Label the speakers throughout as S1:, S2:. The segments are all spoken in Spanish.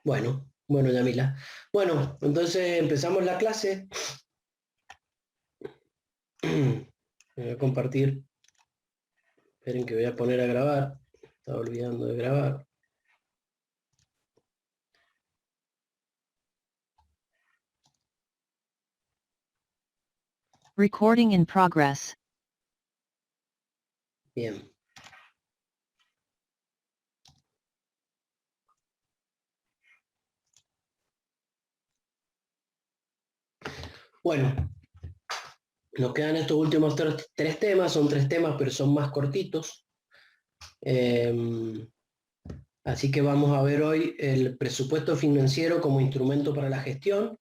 S1: Bueno, Yamila. Bueno, entonces empezamos la clase. Voy a compartir. Esperen que voy a poner a grabar. Estaba olvidando de grabar.
S2: Recording in progress.
S1: Bien. Bueno, nos quedan estos últimos tres temas. Son tres temas, pero son más cortitos. Así que vamos a ver hoy el presupuesto financiero como instrumento para la gestión.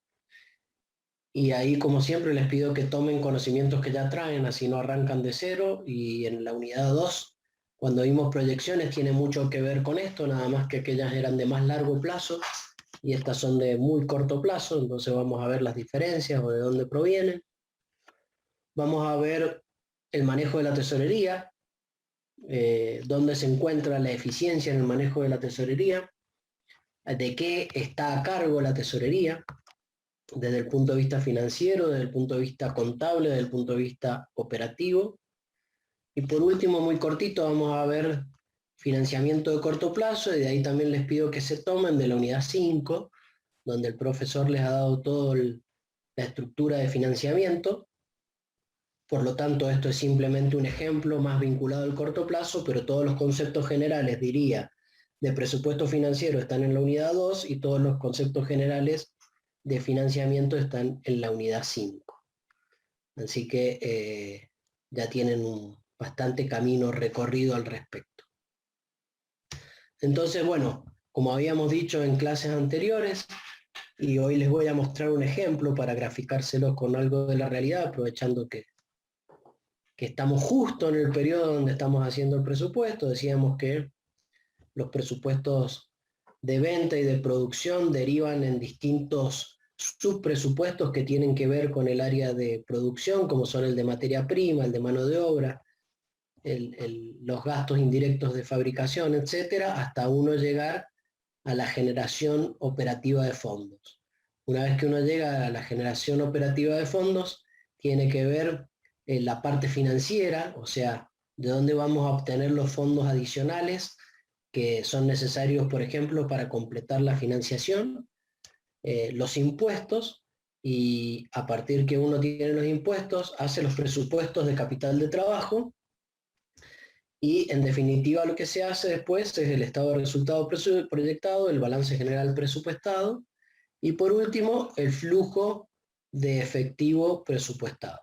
S1: Y ahí, como siempre, les pido que tomen conocimientos que ya traen, así no arrancan de cero. Y en la unidad 2, cuando vimos proyecciones, tiene mucho que ver con esto, nada más que aquellas eran de más largo plazo y estas son de muy corto plazo, entonces vamos a ver las diferencias o de dónde provienen. Vamos a ver el manejo de la tesorería, dónde se encuentra la eficiencia en el manejo de la tesorería, de qué está a cargo la tesorería, desde el punto de vista financiero, desde el punto de vista contable, desde el punto de vista operativo. Y por último, muy cortito, vamos a ver financiamiento de corto plazo, y de ahí también les pido que se tomen de la unidad 5, donde el profesor les ha dado toda la estructura de financiamiento. Por lo tanto, esto es simplemente un ejemplo más vinculado al corto plazo, pero todos los conceptos generales, diría, de presupuesto financiero están en la unidad 2 y todos los conceptos generales de financiamiento están en la unidad 5. Así que ya tienen un bastante camino recorrido al respecto. Entonces, bueno, como habíamos dicho en clases anteriores, y hoy les voy a mostrar un ejemplo para graficárselos con algo de la realidad, aprovechando que estamos justo en el periodo donde estamos haciendo el presupuesto. Decíamos que los presupuestos de venta y de producción derivan en distintos subpresupuestos que tienen que ver con el área de producción, como son el de materia prima, el de mano de obra, los gastos indirectos de fabricación, etcétera, hasta uno llegar a la generación operativa de fondos. Una vez que uno llega a la generación operativa de fondos, tiene que ver la parte financiera, o sea, de dónde vamos a obtener los fondos adicionales que son necesarios, por ejemplo, para completar la financiación, los impuestos, y a partir que uno tiene los impuestos, hace los presupuestos de capital de trabajo, y en definitiva lo que se hace después es el estado de resultado proyectado, el balance general presupuestado, y por último el flujo de efectivo presupuestado.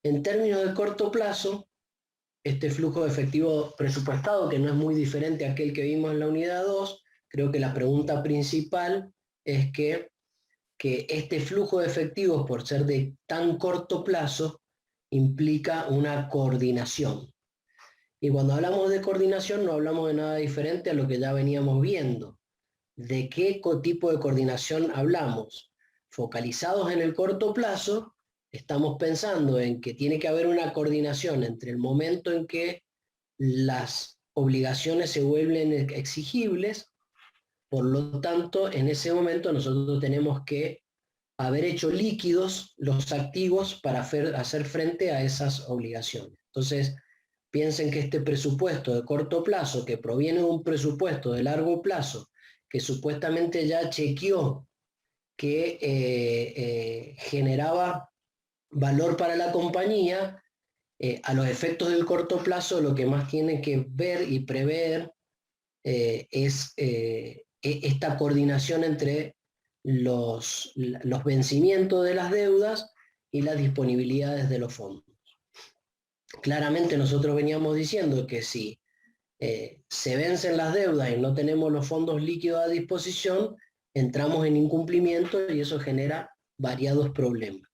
S1: En términos de corto plazo, este flujo de efectivo presupuestado, que no es muy diferente a aquel que vimos en la unidad 2, creo que la pregunta principal es que este flujo de efectivos, por ser de tan corto plazo, implica una coordinación. Y cuando hablamos de coordinación no hablamos de nada diferente a lo que ya veníamos viendo. ¿De qué tipo de coordinación hablamos? Focalizados en el corto plazo, estamos pensando en que tiene que haber una coordinación entre el momento en que las obligaciones se vuelven exigibles. Por lo tanto, en ese momento nosotros tenemos que haber hecho líquidos los activos para hacer frente a esas obligaciones. Entonces, piensen que este presupuesto de corto plazo, que proviene de un presupuesto de largo plazo, que supuestamente ya chequeó que generaba valor para la compañía, a los efectos del corto plazo lo que más tiene que ver y prever es esta coordinación entre los vencimientos de las deudas y las disponibilidades de los fondos. Claramente nosotros veníamos diciendo que si se vencen las deudas y no tenemos los fondos líquidos a disposición, entramos en incumplimiento y eso genera variados problemas.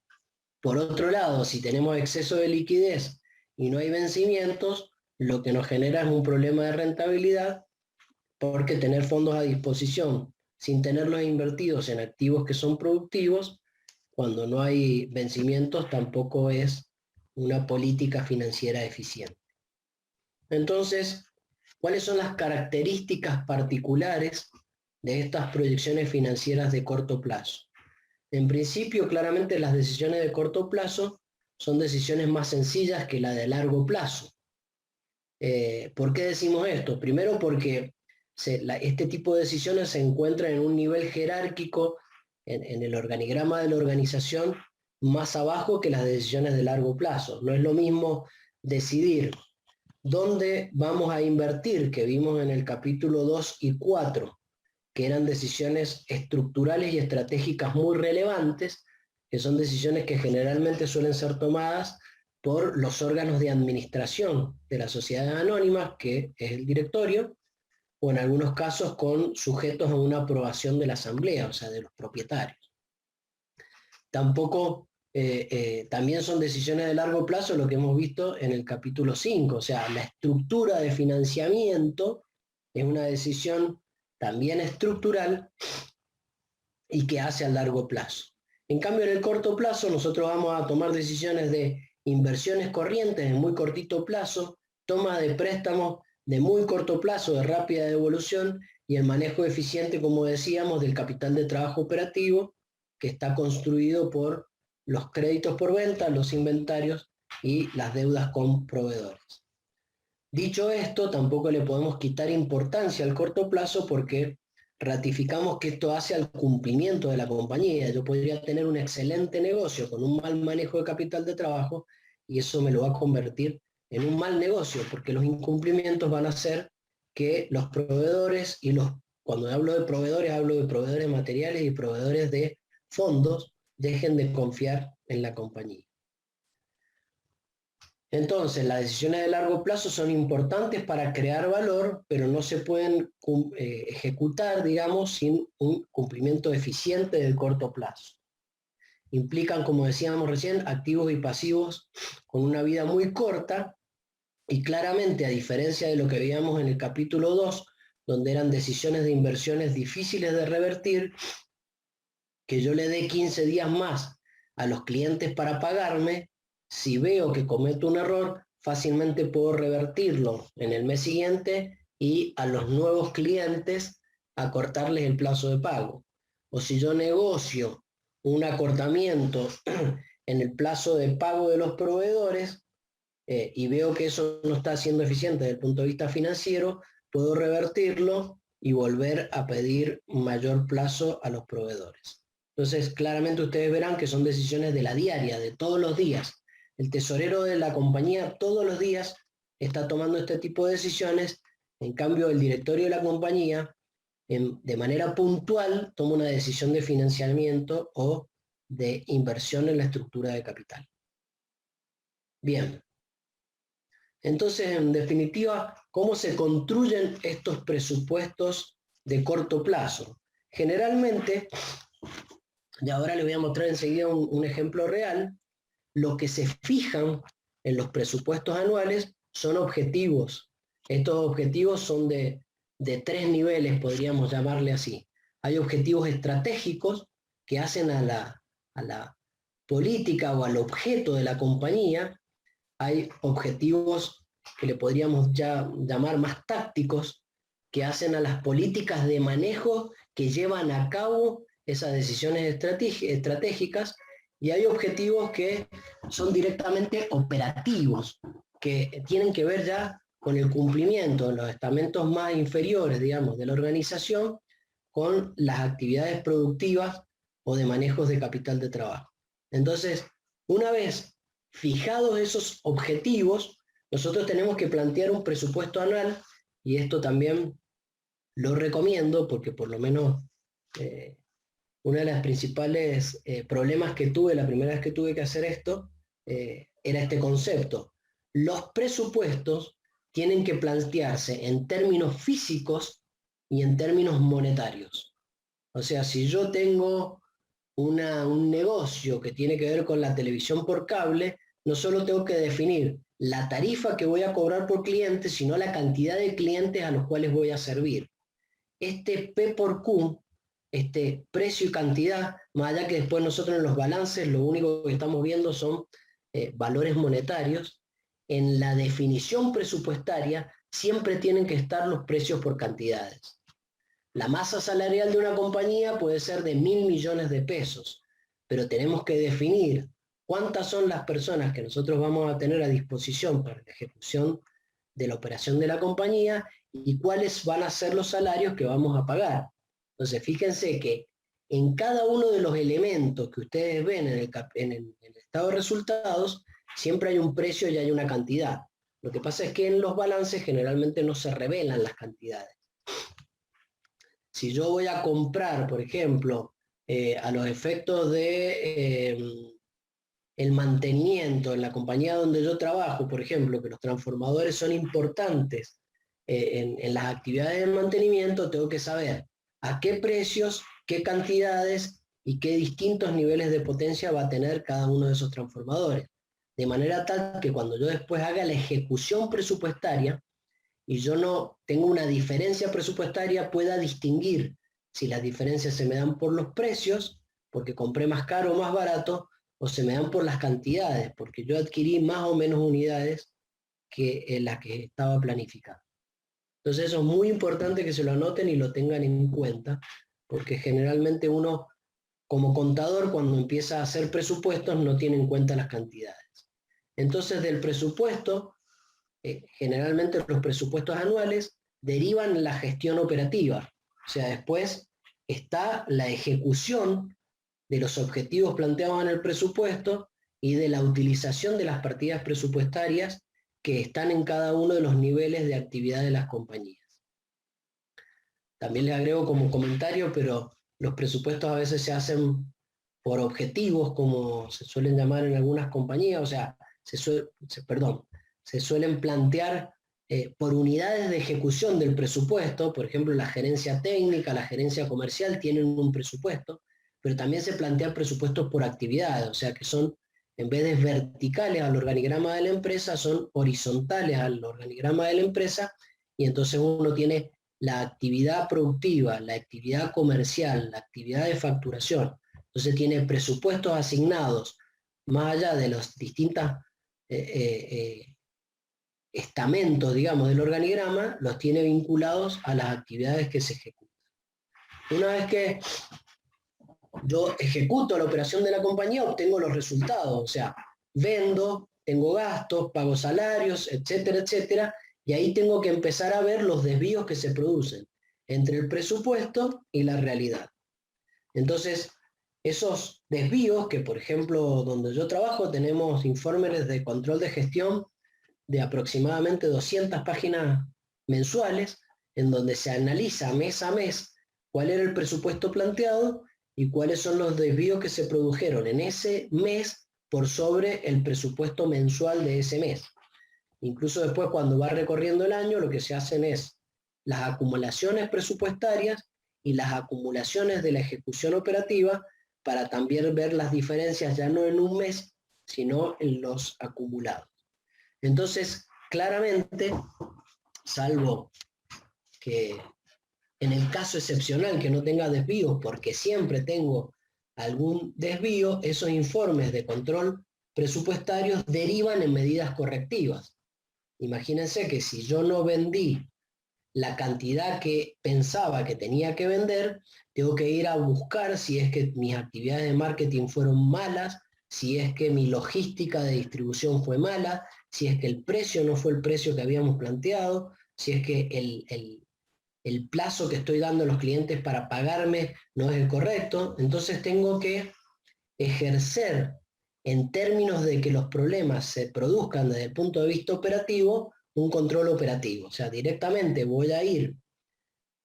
S1: Por otro lado, si tenemos exceso de liquidez y no hay vencimientos, lo que nos genera es un problema de rentabilidad, porque tener fondos a disposición sin tenerlos invertidos en activos que son productivos, cuando no hay vencimientos, tampoco es una política financiera eficiente. Entonces, ¿cuáles son las características particulares de estas proyecciones financieras de corto plazo. En principio, claramente las decisiones de corto plazo son decisiones más sencillas que la de largo plazo. ¿Por qué decimos esto? Primero porque este tipo de decisiones se encuentran en un nivel jerárquico en el organigrama de la organización más abajo que las decisiones de largo plazo. No es lo mismo decidir dónde vamos a invertir, que vimos en el capítulo 2 y 4, que eran decisiones estructurales y estratégicas muy relevantes, que son decisiones que generalmente suelen ser tomadas por los órganos de administración de las sociedades anónimas, que es el directorio, o en algunos casos con sujetos a una aprobación de la asamblea, o sea, de los propietarios. También son decisiones de largo plazo lo que hemos visto en el capítulo 5, o sea, la estructura de financiamiento es una decisión también estructural y que hace a largo plazo. En cambio, en el corto plazo nosotros vamos a tomar decisiones de inversiones corrientes en muy cortito plazo, toma de préstamos de muy corto plazo, de rápida devolución, y el manejo eficiente, como decíamos, del capital de trabajo operativo, que está construido por los créditos por venta, los inventarios y las deudas con proveedores. Dicho esto, tampoco le podemos quitar importancia al corto plazo porque ratificamos que esto hace al cumplimiento de la compañía. Yo podría tener un excelente negocio con un mal manejo de capital de trabajo y eso me lo va a convertir en un mal negocio porque los incumplimientos van a hacer que los proveedores cuando hablo de proveedores materiales y proveedores de fondos, dejen de confiar en la compañía. Entonces, las decisiones de largo plazo son importantes para crear valor, pero no se pueden ejecutar, digamos, sin un cumplimiento eficiente del corto plazo. Implican, como decíamos recién, activos y pasivos con una vida muy corta y claramente, a diferencia de lo que veíamos en el capítulo 2, donde eran decisiones de inversiones difíciles de revertir, que yo le dé 15 días más a los clientes para pagarme, si veo que cometo un error, fácilmente puedo revertirlo en el mes siguiente y a los nuevos clientes acortarles el plazo de pago. O si yo negocio un acortamiento en el plazo de pago de los proveedores y veo que eso no está siendo eficiente desde el punto de vista financiero, puedo revertirlo y volver a pedir un mayor plazo a los proveedores. Entonces, claramente ustedes verán que son decisiones de la diaria, de todos los días. El tesorero de la compañía todos los días está tomando este tipo de decisiones, en cambio el directorio de la compañía de manera puntual toma una decisión de financiamiento o de inversión en la estructura de capital. Bien. Entonces, en definitiva, ¿cómo se construyen estos presupuestos de corto plazo? Generalmente, y ahora les voy a mostrar enseguida un ejemplo real, lo que se fijan en los presupuestos anuales son objetivos. Estos objetivos son de 3 niveles, podríamos llamarle así. Hay objetivos estratégicos que hacen a la política o al objeto de la compañía. Hay objetivos que le podríamos ya llamar más tácticos, que hacen a las políticas de manejo que llevan a cabo esas decisiones estratégicas, y hay objetivos que son directamente operativos, que tienen que ver ya con el cumplimiento en los estamentos más inferiores, digamos, de la organización, con las actividades productivas o de manejos de capital de trabajo. Entonces, una vez fijados esos objetivos, nosotros tenemos que plantear un presupuesto anual, y esto también lo recomiendo porque por lo menos uno de los principales problemas que tuve la primera vez que tuve que hacer esto era este concepto. Los presupuestos tienen que plantearse en términos físicos y en términos monetarios. O sea, si yo tengo un negocio que tiene que ver con la televisión por cable, no solo tengo que definir la tarifa que voy a cobrar por cliente, sino la cantidad de clientes a los cuales voy a servir. Este P por Q, este precio y cantidad, más allá que después nosotros en los balances lo único que estamos viendo son valores monetarios, en la definición presupuestaria siempre tienen que estar los precios por cantidades. La masa salarial de una compañía puede ser de 1.000 millones de pesos, pero tenemos que definir cuántas son las personas que nosotros vamos a tener a disposición para la ejecución de la operación de la compañía y cuáles van a ser los salarios que vamos a pagar. Entonces, fíjense que en cada uno de los elementos que ustedes ven en el estado de resultados, siempre hay un precio y hay una cantidad. Lo que pasa es que en los balances generalmente no se revelan las cantidades. Si yo voy a comprar, por ejemplo, a los efectos de el mantenimiento en la compañía donde yo trabajo, por ejemplo, que los transformadores son importantes en las actividades de mantenimiento, tengo que saber a qué precios, qué cantidades y qué distintos niveles de potencia va a tener cada uno de esos transformadores. De manera tal que cuando yo después haga la ejecución presupuestaria y yo no tengo una diferencia presupuestaria, pueda distinguir si las diferencias se me dan por los precios, porque compré más caro o más barato, o se me dan por las cantidades, porque yo adquirí más o menos unidades que las que estaba planificando. Entonces eso es muy importante que se lo anoten y lo tengan en cuenta, porque generalmente uno, como contador, cuando empieza a hacer presupuestos, no tiene en cuenta las cantidades. Entonces del presupuesto, generalmente los presupuestos anuales derivan la gestión operativa, o sea, después está la ejecución de los objetivos planteados en el presupuesto y de la utilización de las partidas presupuestarias que están en cada uno de los niveles de actividad de las compañías. También les agrego como comentario, pero los presupuestos a veces se hacen por objetivos, como se suelen llamar en algunas compañías, o sea, se suelen plantear por unidades de ejecución del presupuesto. Por ejemplo, la gerencia técnica, la gerencia comercial tienen un presupuesto, pero también se plantean presupuestos por actividades, o sea que son, en vez de verticales al organigrama de la empresa, son horizontales al organigrama de la empresa, y entonces uno tiene la actividad productiva, la actividad comercial, la actividad de facturación. Entonces tiene presupuestos asignados más allá de los distintos estamentos, digamos, del organigrama, los tiene vinculados a las actividades que se ejecutan. Una vez que yo ejecuto la operación de la compañía, obtengo los resultados, o sea, vendo, tengo gastos, pago salarios, etcétera, etcétera, y ahí tengo que empezar a ver los desvíos que se producen entre el presupuesto y la realidad. Entonces, esos desvíos, que por ejemplo donde yo trabajo tenemos informes de control de gestión de aproximadamente 200 páginas mensuales, en donde se analiza mes a mes cuál era el presupuesto planteado y cuáles son los desvíos que se produjeron en ese mes por sobre el presupuesto mensual de ese mes. Incluso después, cuando va recorriendo el año, lo que se hacen es las acumulaciones presupuestarias y las acumulaciones de la ejecución operativa, para también ver las diferencias ya no en un mes, sino en los acumulados. Entonces, claramente, salvo que en el caso excepcional que no tenga desvíos, porque siempre tengo algún desvío, esos informes de control presupuestarios derivan en medidas correctivas. Imagínense que si yo no vendí la cantidad que pensaba que tenía que vender, tengo que ir a buscar si es que mis actividades de marketing fueron malas, si es que mi logística de distribución fue mala, si es que el precio no fue el precio que habíamos planteado, si es que el plazo que estoy dando a los clientes para pagarme no es el correcto. Entonces tengo que ejercer, en términos de que los problemas se produzcan desde el punto de vista operativo, un control operativo. O sea, directamente voy a ir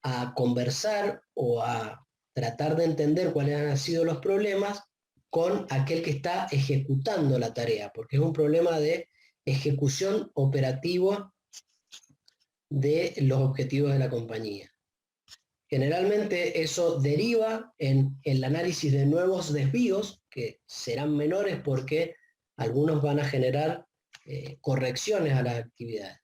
S1: a conversar o a tratar de entender cuáles han sido los problemas con aquel que está ejecutando la tarea, porque es un problema de ejecución operativa de los objetivos de la compañía. Generalmente eso deriva en el análisis de nuevos desvíos, que serán menores porque algunos van a generar correcciones a las actividades.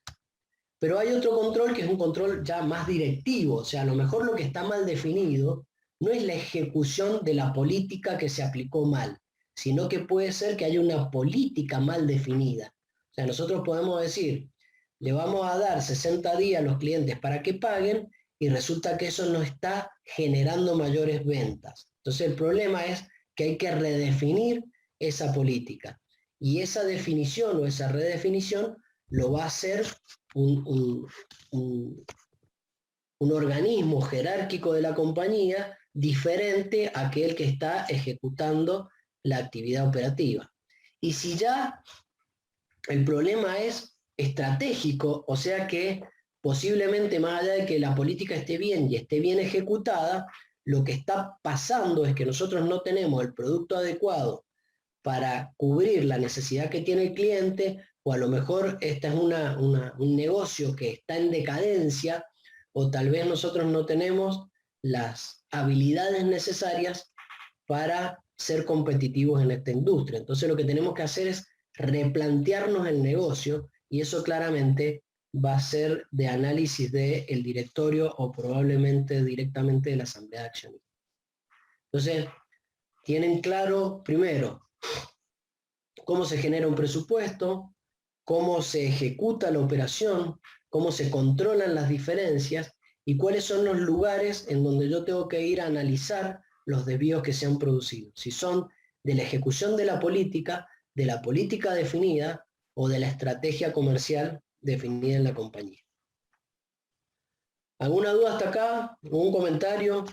S1: Pero hay otro control que es un control ya más directivo, o sea, a lo mejor lo que está mal definido no es la ejecución de la política que se aplicó mal, sino que puede ser que haya una política mal definida. O sea, nosotros podemos decir, le vamos a dar 60 días a los clientes para que paguen, y resulta que eso no está generando mayores ventas. Entonces el problema es que hay que redefinir esa política. Y esa definición o esa redefinición lo va a hacer un organismo jerárquico de la compañía diferente a aquel que está ejecutando la actividad operativa. Y si ya el problema es estratégico, o sea que posiblemente más allá de que la política esté bien y esté bien ejecutada, lo que está pasando es que nosotros no tenemos el producto adecuado para cubrir la necesidad que tiene el cliente, o a lo mejor este es un negocio que está en decadencia, o tal vez nosotros no tenemos las habilidades necesarias para ser competitivos en esta industria. Entonces lo que tenemos que hacer es replantearnos el negocio, y eso claramente va a ser de análisis del directorio o probablemente directamente de la asamblea de accionistas. Entonces, tienen claro, primero, cómo se genera un presupuesto, cómo se ejecuta la operación, cómo se controlan las diferencias y cuáles son los lugares en donde yo tengo que ir a analizar los desvíos que se han producido. Si son de la ejecución de la política definida o de la estrategia comercial definida en la compañía. ¿Alguna duda hasta acá? ¿Algún comentario?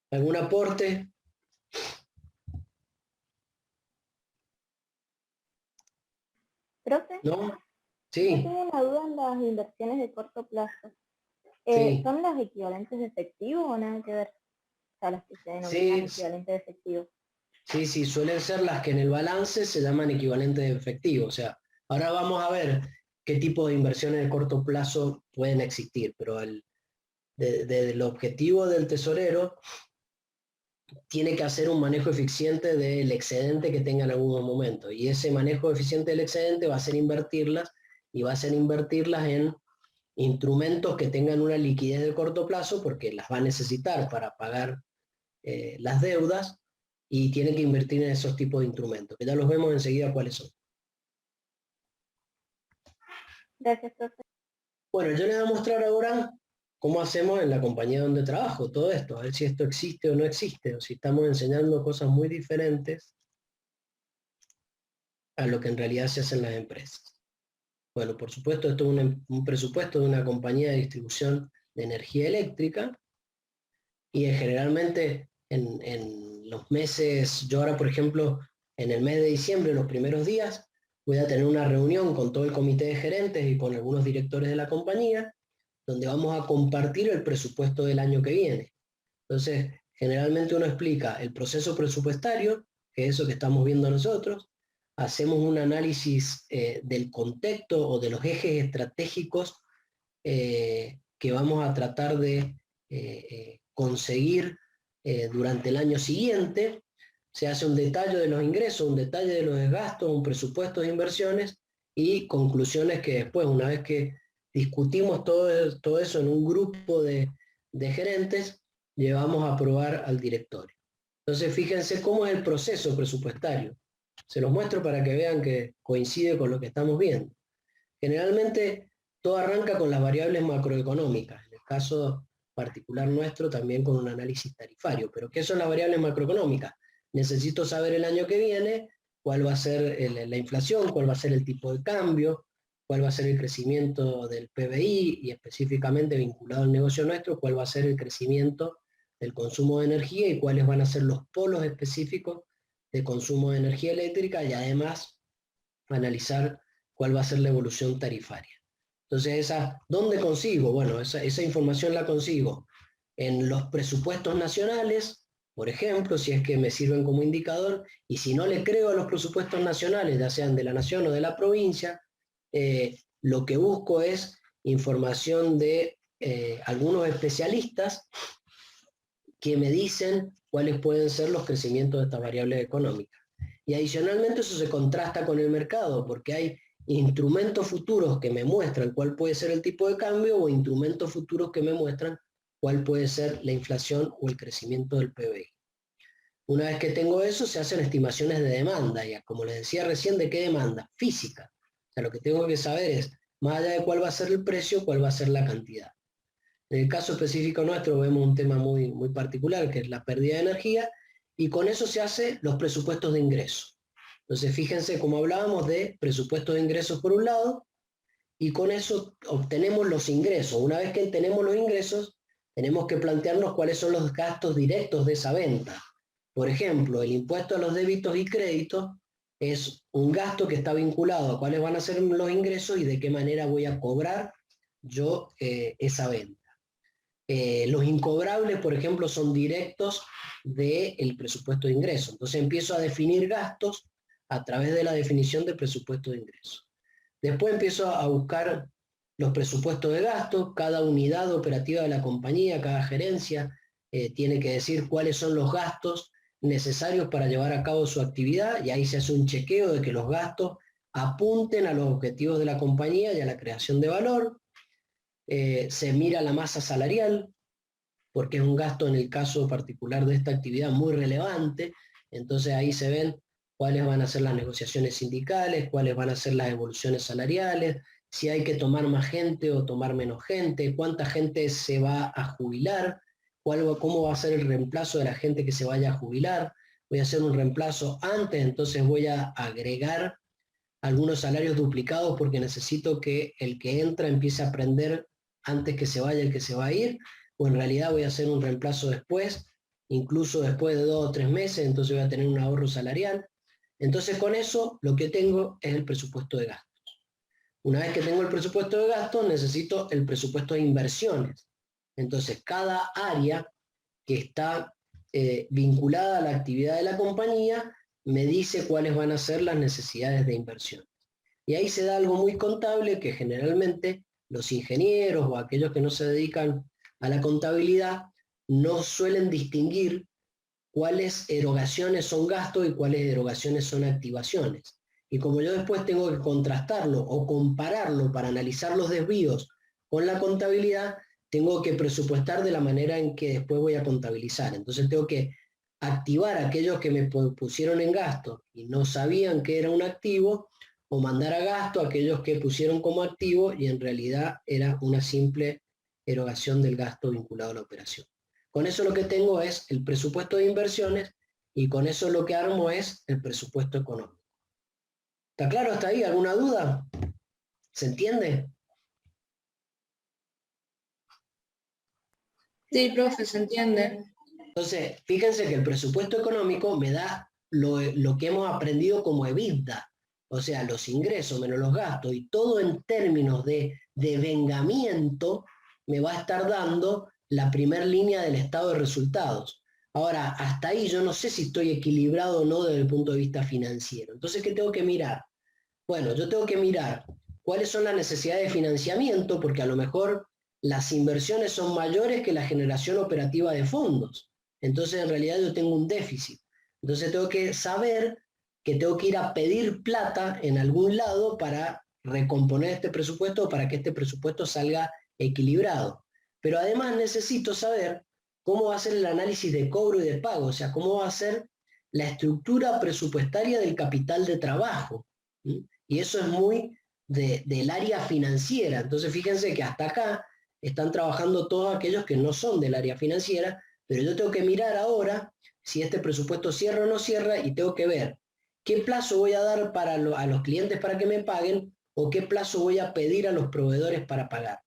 S1: ¿Algún aporte?
S3: Profe,
S1: ¿No?
S3: yo
S1: Sí,
S3: tengo una duda en las inversiones de corto plazo.
S1: sí,
S3: ¿Son las equivalentes de efectivo o nada que ver? O sea, las que se denominan
S1: sí,
S3: equivalentes de efectivo.
S1: sí, suelen ser las que en el balance se llaman equivalentes de efectivo. O sea, ahora vamos a ver qué tipo de inversiones de corto plazo pueden existir, pero el objetivo del tesorero tiene que hacer un manejo eficiente del excedente que tenga en algunos momentos. Y ese manejo eficiente del excedente va a ser invertirlas, y va a ser invertirlas en instrumentos que tengan una liquidez de corto plazo, porque las va a necesitar para pagar las deudas, y tiene que invertir en esos tipos de instrumentos, que ya los vemos enseguida cuáles son.
S3: Gracias, profe.
S1: Bueno, yo les voy a mostrar ahora cómo hacemos en la compañía donde trabajo todo esto, a ver si esto existe o no existe, o si estamos enseñando cosas muy diferentes a lo que en realidad se hace en las empresas. Bueno, por supuesto, esto es un presupuesto de una compañía de distribución de energía eléctrica, y generalmente en los meses, yo ahora por ejemplo, en el mes de diciembre, los primeros días, voy a tener una reunión con todo el comité de gerentes y con algunos directores de la compañía, donde vamos a compartir el presupuesto del año que viene. Entonces, generalmente uno explica el proceso presupuestario, que es eso que estamos viendo nosotros, hacemos un análisis del contexto o de los ejes estratégicos que vamos a tratar de conseguir durante el año siguiente. Se hace un detalle de los ingresos, un detalle de los gastos, un presupuesto de inversiones y conclusiones que después, una vez que discutimos todo eso en un grupo de gerentes, llevamos a aprobar al directorio. Entonces, fíjense cómo es el proceso presupuestario. Se los muestro para que vean que coincide con lo que estamos viendo. Generalmente, todo arranca con las variables macroeconómicas. En el caso particular nuestro, también con un análisis tarifario. ¿Pero qué son las variables macroeconómicas? Necesito saber el año que viene cuál va a ser la inflación, cuál va a ser el tipo de cambio, cuál va a ser el crecimiento del PBI y específicamente vinculado al negocio nuestro, cuál va a ser el crecimiento del consumo de energía y cuáles van a ser los polos específicos de consumo de energía eléctrica, y además analizar cuál va a ser la evolución tarifaria. Entonces, ¿dónde consigo? Bueno, esa información la consigo en los presupuestos nacionales, por ejemplo, si es que me sirven como indicador, y si no le creo a los presupuestos nacionales, ya sean de la nación o de la provincia, lo que busco es información de algunos especialistas que me dicen cuáles pueden ser los crecimientos de estas variables económicas. Y adicionalmente eso se contrasta con el mercado, porque hay instrumentos futuros que me muestran cuál puede ser el tipo de cambio, o instrumentos futuros que me muestran cuál puede ser la inflación o el crecimiento del PBI. Una vez que tengo eso, se hacen estimaciones de demanda, ya como les decía recién, ¿de qué demanda? Física. O sea, lo que tengo que saber es, más allá de cuál va a ser el precio, cuál va a ser la cantidad. En el caso específico nuestro vemos un tema muy, muy particular, que es la pérdida de energía, y con eso se hacen los presupuestos de ingresos. Entonces, fíjense cómo hablábamos de presupuestos de ingresos por un lado, y con eso obtenemos los ingresos. Una vez que tenemos los ingresos, tenemos que plantearnos cuáles son los gastos directos de esa venta. Por ejemplo, el impuesto a los débitos y créditos es un gasto que está vinculado a cuáles van a ser los ingresos y de qué manera voy a cobrar yo esa venta. Los incobrables, por ejemplo, son directos del presupuesto de ingresos. Entonces empiezo a definir gastos a través de la definición del presupuesto de ingresos. Después empiezo a buscar los presupuestos de gastos. Cada unidad operativa de la compañía, cada gerencia, tiene que decir cuáles son los gastos necesarios para llevar a cabo su actividad, y ahí se hace un chequeo de que los gastos apunten a los objetivos de la compañía y a la creación de valor. Se mira la masa salarial, porque es un gasto en el caso particular de esta actividad muy relevante. Entonces ahí se ven cuáles van a ser las negociaciones sindicales, cuáles van a ser las evoluciones salariales, si hay que tomar más gente o tomar menos gente, cuánta gente se va a jubilar, cómo va a ser el reemplazo de la gente que se vaya a jubilar. Voy a hacer un reemplazo antes, entonces voy a agregar algunos salarios duplicados porque necesito que el que entra empiece a aprender antes que se vaya el que se va a ir, o en realidad voy a hacer un reemplazo después, incluso después de 2 o 3 meses, entonces voy a tener un ahorro salarial. Entonces con eso lo que tengo es el presupuesto de gastos. Una vez que tengo el presupuesto de gastos, necesito el presupuesto de inversiones. Entonces cada área que está vinculada a la actividad de la compañía me dice cuáles van a ser las necesidades de inversión. Y ahí se da algo muy contable que generalmente los ingenieros o aquellos que no se dedican a la contabilidad no suelen distinguir cuáles erogaciones son gastos y cuáles erogaciones son activaciones. Y como yo después tengo que contrastarlo o compararlo para analizar los desvíos con la contabilidad, tengo que presupuestar de la manera en que después voy a contabilizar. Entonces tengo que activar a aquellos que me pusieron en gasto y no sabían que era un activo, o mandar a gasto a aquellos que pusieron como activo y en realidad era una simple erogación del gasto vinculado a la operación. Con eso lo que tengo es el presupuesto de inversiones, y con eso lo que armo es el presupuesto económico. ¿Está claro hasta ahí? ¿Alguna duda? ¿Se entiende?
S4: Sí, profe, se entiende.
S1: Entonces, fíjense que el presupuesto económico me da lo que hemos aprendido como EBITDA, o sea, los ingresos menos los gastos, y todo en términos de devengamiento me va a estar dando la primera línea del estado de resultados. Ahora, hasta ahí yo no sé si estoy equilibrado o no desde el punto de vista financiero. Entonces, ¿qué tengo que mirar? Bueno, yo tengo que mirar cuáles son las necesidades de financiamiento, porque a lo mejor las inversiones son mayores que la generación operativa de fondos. Entonces, en realidad yo tengo un déficit. Entonces, tengo que saber que tengo que ir a pedir plata en algún lado para recomponer este presupuesto, para que este presupuesto salga equilibrado. Pero además necesito saber cómo va a ser el análisis de cobro y de pago, o sea, cómo va a ser la estructura presupuestaria del capital de trabajo. ¿Sí? Y eso es muy del área financiera. Entonces, fíjense que hasta acá están trabajando todos aquellos que no son del área financiera, pero yo tengo que mirar ahora si este presupuesto cierra o no cierra, y tengo que ver qué plazo voy a dar a los clientes para que me paguen, o qué plazo voy a pedir a los proveedores para pagar.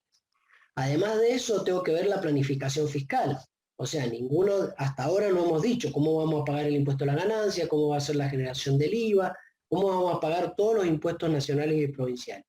S1: Además de eso, tengo que ver la planificación fiscal. O sea, hasta ahora no hemos dicho cómo vamos a pagar el impuesto a la ganancia, cómo va a ser la generación del IVA, cómo vamos a pagar todos los impuestos nacionales y provinciales.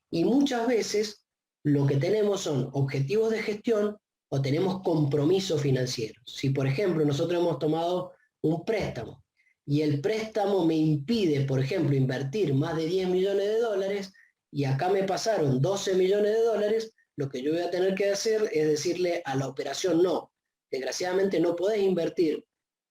S1: Y muchas veces lo que tenemos son objetivos de gestión o tenemos compromisos financieros. Si, por ejemplo, nosotros hemos tomado un préstamo y el préstamo me impide, por ejemplo, invertir más de 10 millones de dólares, y acá me pasaron 12 millones de dólares, lo que yo voy a tener que hacer es decirle a la operación: no, desgraciadamente no podés invertir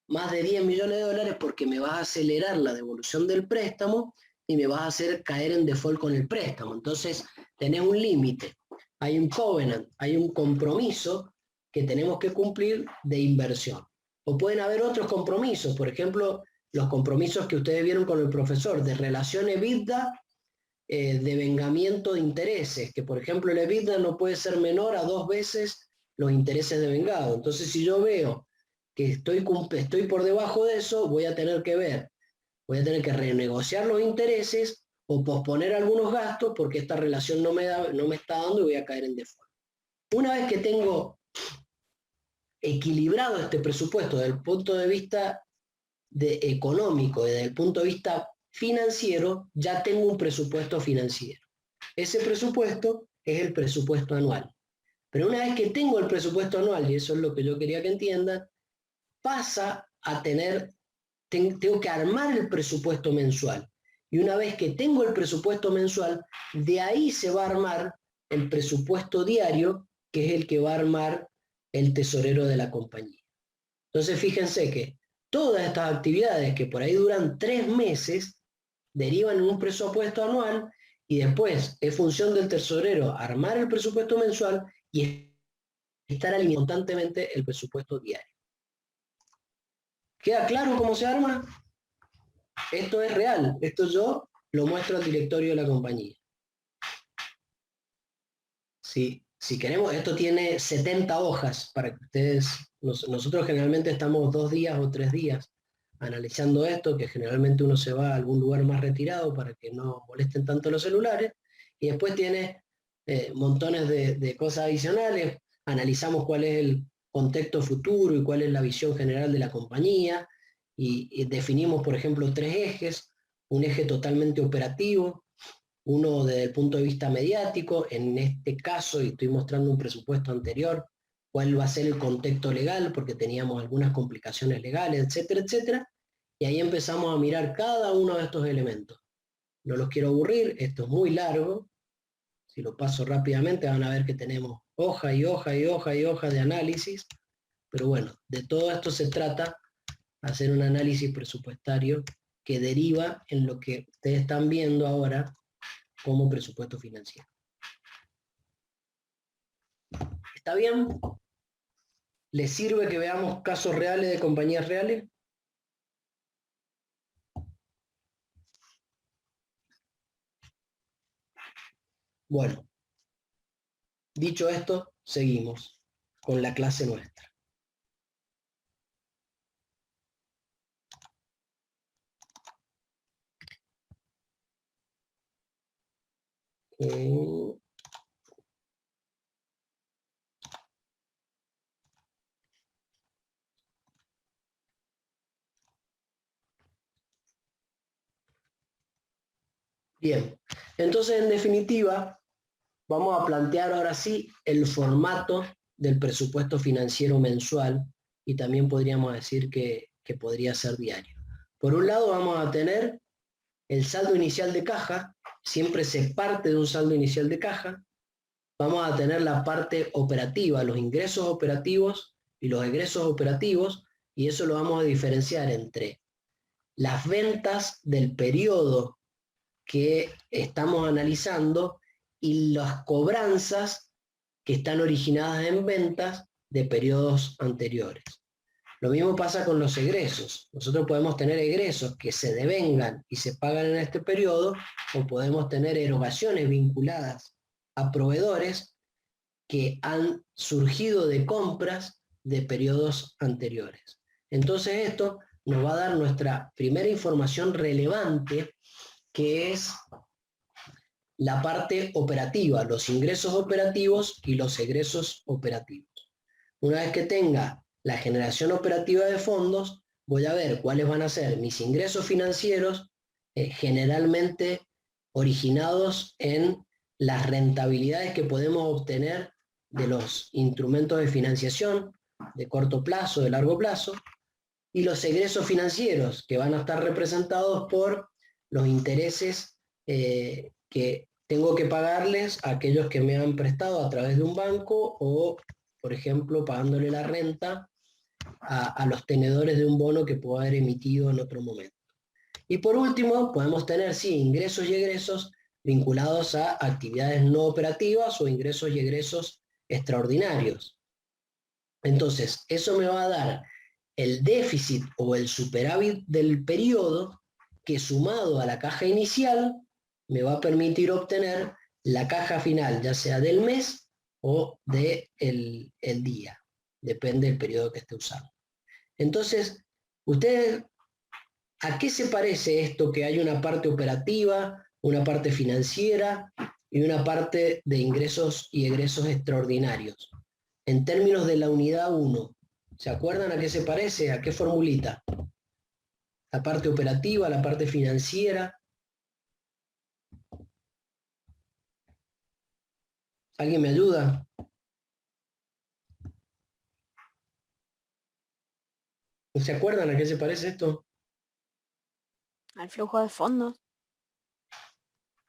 S1: más de 10 millones de dólares porque me vas a acelerar la devolución del préstamo y me vas a hacer caer en default con el préstamo. Entonces, tenés un límite, hay un covenant, hay un compromiso que tenemos que cumplir de inversión. O pueden haber otros compromisos, por ejemplo, los compromisos que ustedes vieron con el profesor, de relación EBITDA, de vengamiento de intereses, que por ejemplo el EBITDA no puede ser menor a 2 veces los intereses devengados. Entonces, si yo veo que estoy por debajo de eso, voy a tener que renegociar los intereses o posponer algunos gastos porque esta relación no me está dando y voy a caer en default. Una vez que tengo equilibrado este presupuesto desde el punto de vista económico y desde el punto de vista financiero, ya tengo un presupuesto financiero. Ese presupuesto es el presupuesto anual. Pero una vez que tengo el presupuesto anual, y eso es lo que yo quería que entiendan, pasa a tengo que armar el presupuesto mensual. Y una vez que tengo el presupuesto mensual, de ahí se va a armar el presupuesto diario, que es el que va a armar el tesorero de la compañía. Entonces fíjense que todas estas actividades que por ahí duran 3 meses, derivan en un presupuesto anual y después es función del tesorero armar el presupuesto mensual y estar alineando constantemente el presupuesto diario. ¿Queda claro cómo se arma? Esto es real, esto yo lo muestro al directorio de la compañía. Si queremos, esto tiene 70 hojas para que ustedes, nosotros generalmente estamos 2 días o 3 días analizando esto, que generalmente uno se va a algún lugar más retirado para que no molesten tanto los celulares, y después tiene montones de cosas adicionales, analizamos cuál es el contexto futuro y cuál es la visión general de la compañía, y definimos, por ejemplo, 3 ejes, un eje totalmente operativo, uno desde el punto de vista mediático, en este caso, y estoy mostrando un presupuesto anterior, cuál va a ser el contexto legal, porque teníamos algunas complicaciones legales, etcétera, etcétera, y ahí empezamos a mirar cada uno de estos elementos. No los quiero aburrir, esto es muy largo, si lo paso rápidamente van a ver que tenemos hoja y hoja y hoja y hoja de análisis, pero bueno, de todo esto se trata, hacer un análisis presupuestario que deriva en lo que ustedes están viendo ahora como presupuesto financiero. ¿Está bien? ¿Les sirve que veamos casos reales de compañías reales? Bueno, dicho esto, seguimos con la clase nuestra. Bien, entonces en definitiva, vamos a plantear ahora sí el formato del presupuesto financiero mensual y también podríamos decir que podría ser diario. Por un lado vamos a tener el saldo inicial de caja, siempre se parte de un saldo inicial de caja. Vamos a tener la parte operativa, los ingresos operativos y los egresos operativos, y eso lo vamos a diferenciar entre las ventas del periodo que estamos analizando y las cobranzas que están originadas en ventas de periodos anteriores. Lo mismo pasa con los egresos. Nosotros podemos tener egresos que se devengan y se pagan en este periodo, o podemos tener erogaciones vinculadas a proveedores que han surgido de compras de periodos anteriores. Entonces esto nos va a dar nuestra primera información relevante, que es la parte operativa, los ingresos operativos y los egresos operativos. Una vez que tenga la generación operativa de fondos, voy a ver cuáles van a ser mis ingresos financieros, generalmente originados en las rentabilidades que podemos obtener de los instrumentos de financiación de corto plazo, de largo plazo, y los egresos financieros, que van a estar representados por los intereses que tengo que pagarles a aquellos que me han prestado a través de un banco o, por ejemplo, pagándole la renta a los tenedores de un bono que puedo haber emitido en otro momento. Y por último, podemos tener, sí, ingresos y egresos vinculados a actividades no operativas o ingresos y egresos extraordinarios. Entonces, eso me va a dar el déficit o el superávit del periodo que, sumado a la caja inicial, me va a permitir obtener la caja final, ya sea del mes o del el día, depende del periodo que esté usando. Entonces, ustedes, ¿a qué se parece esto que hay una parte operativa, una parte financiera y una parte de ingresos y egresos extraordinarios? En términos de la unidad 1, ¿se acuerdan a qué se parece? ¿A qué formulita? La parte operativa, la parte financiera. ¿Alguien me ayuda? ¿Se acuerdan a qué se parece esto?
S5: Al flujo de fondos.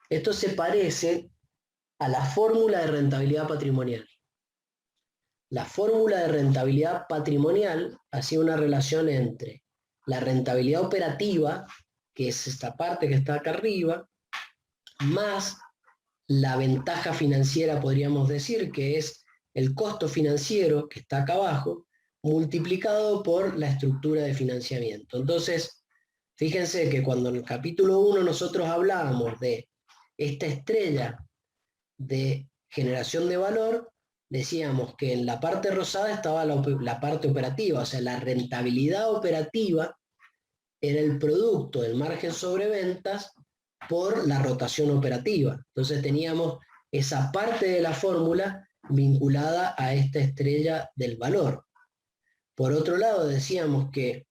S1: Esto se parece a la fórmula de rentabilidad patrimonial. La fórmula de rentabilidad patrimonial hacía una relación entre la rentabilidad operativa, que es esta parte que está acá arriba, más la ventaja financiera, podríamos decir, que es el costo financiero, que está acá abajo, multiplicado por la estructura de financiamiento. Entonces, fíjense que cuando en el capítulo 1 nosotros hablábamos de esta estrella de generación de valor, decíamos que en la parte rosada estaba la parte operativa, o sea, la rentabilidad operativa era el producto del margen sobre ventas por la rotación operativa. Entonces teníamos esa parte de la fórmula vinculada a esta estrella del valor. Por otro lado, decíamos que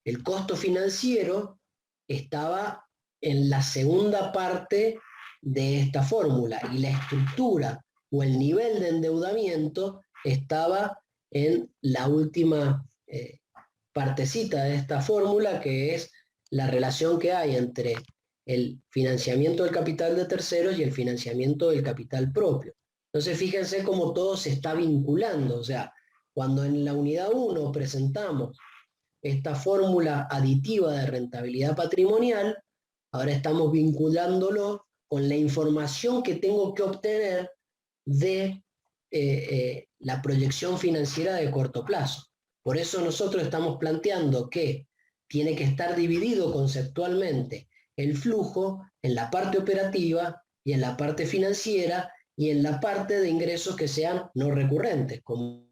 S1: el costo financiero estaba en la segunda parte de esta fórmula y la estructura o el nivel de endeudamiento estaba en la última partecita de esta fórmula, que es la relación que hay entre el financiamiento del capital de terceros y el financiamiento del capital propio. Entonces fíjense cómo todo se está vinculando, o sea, cuando en la unidad 1 presentamos esta fórmula aditiva de rentabilidad patrimonial, ahora estamos vinculándolo con la información que tengo que obtener de la proyección financiera de corto plazo. Por eso nosotros estamos planteando que tiene que estar dividido conceptualmente el flujo en la parte operativa y en la parte financiera y en la parte de ingresos que sean no recurrentes, como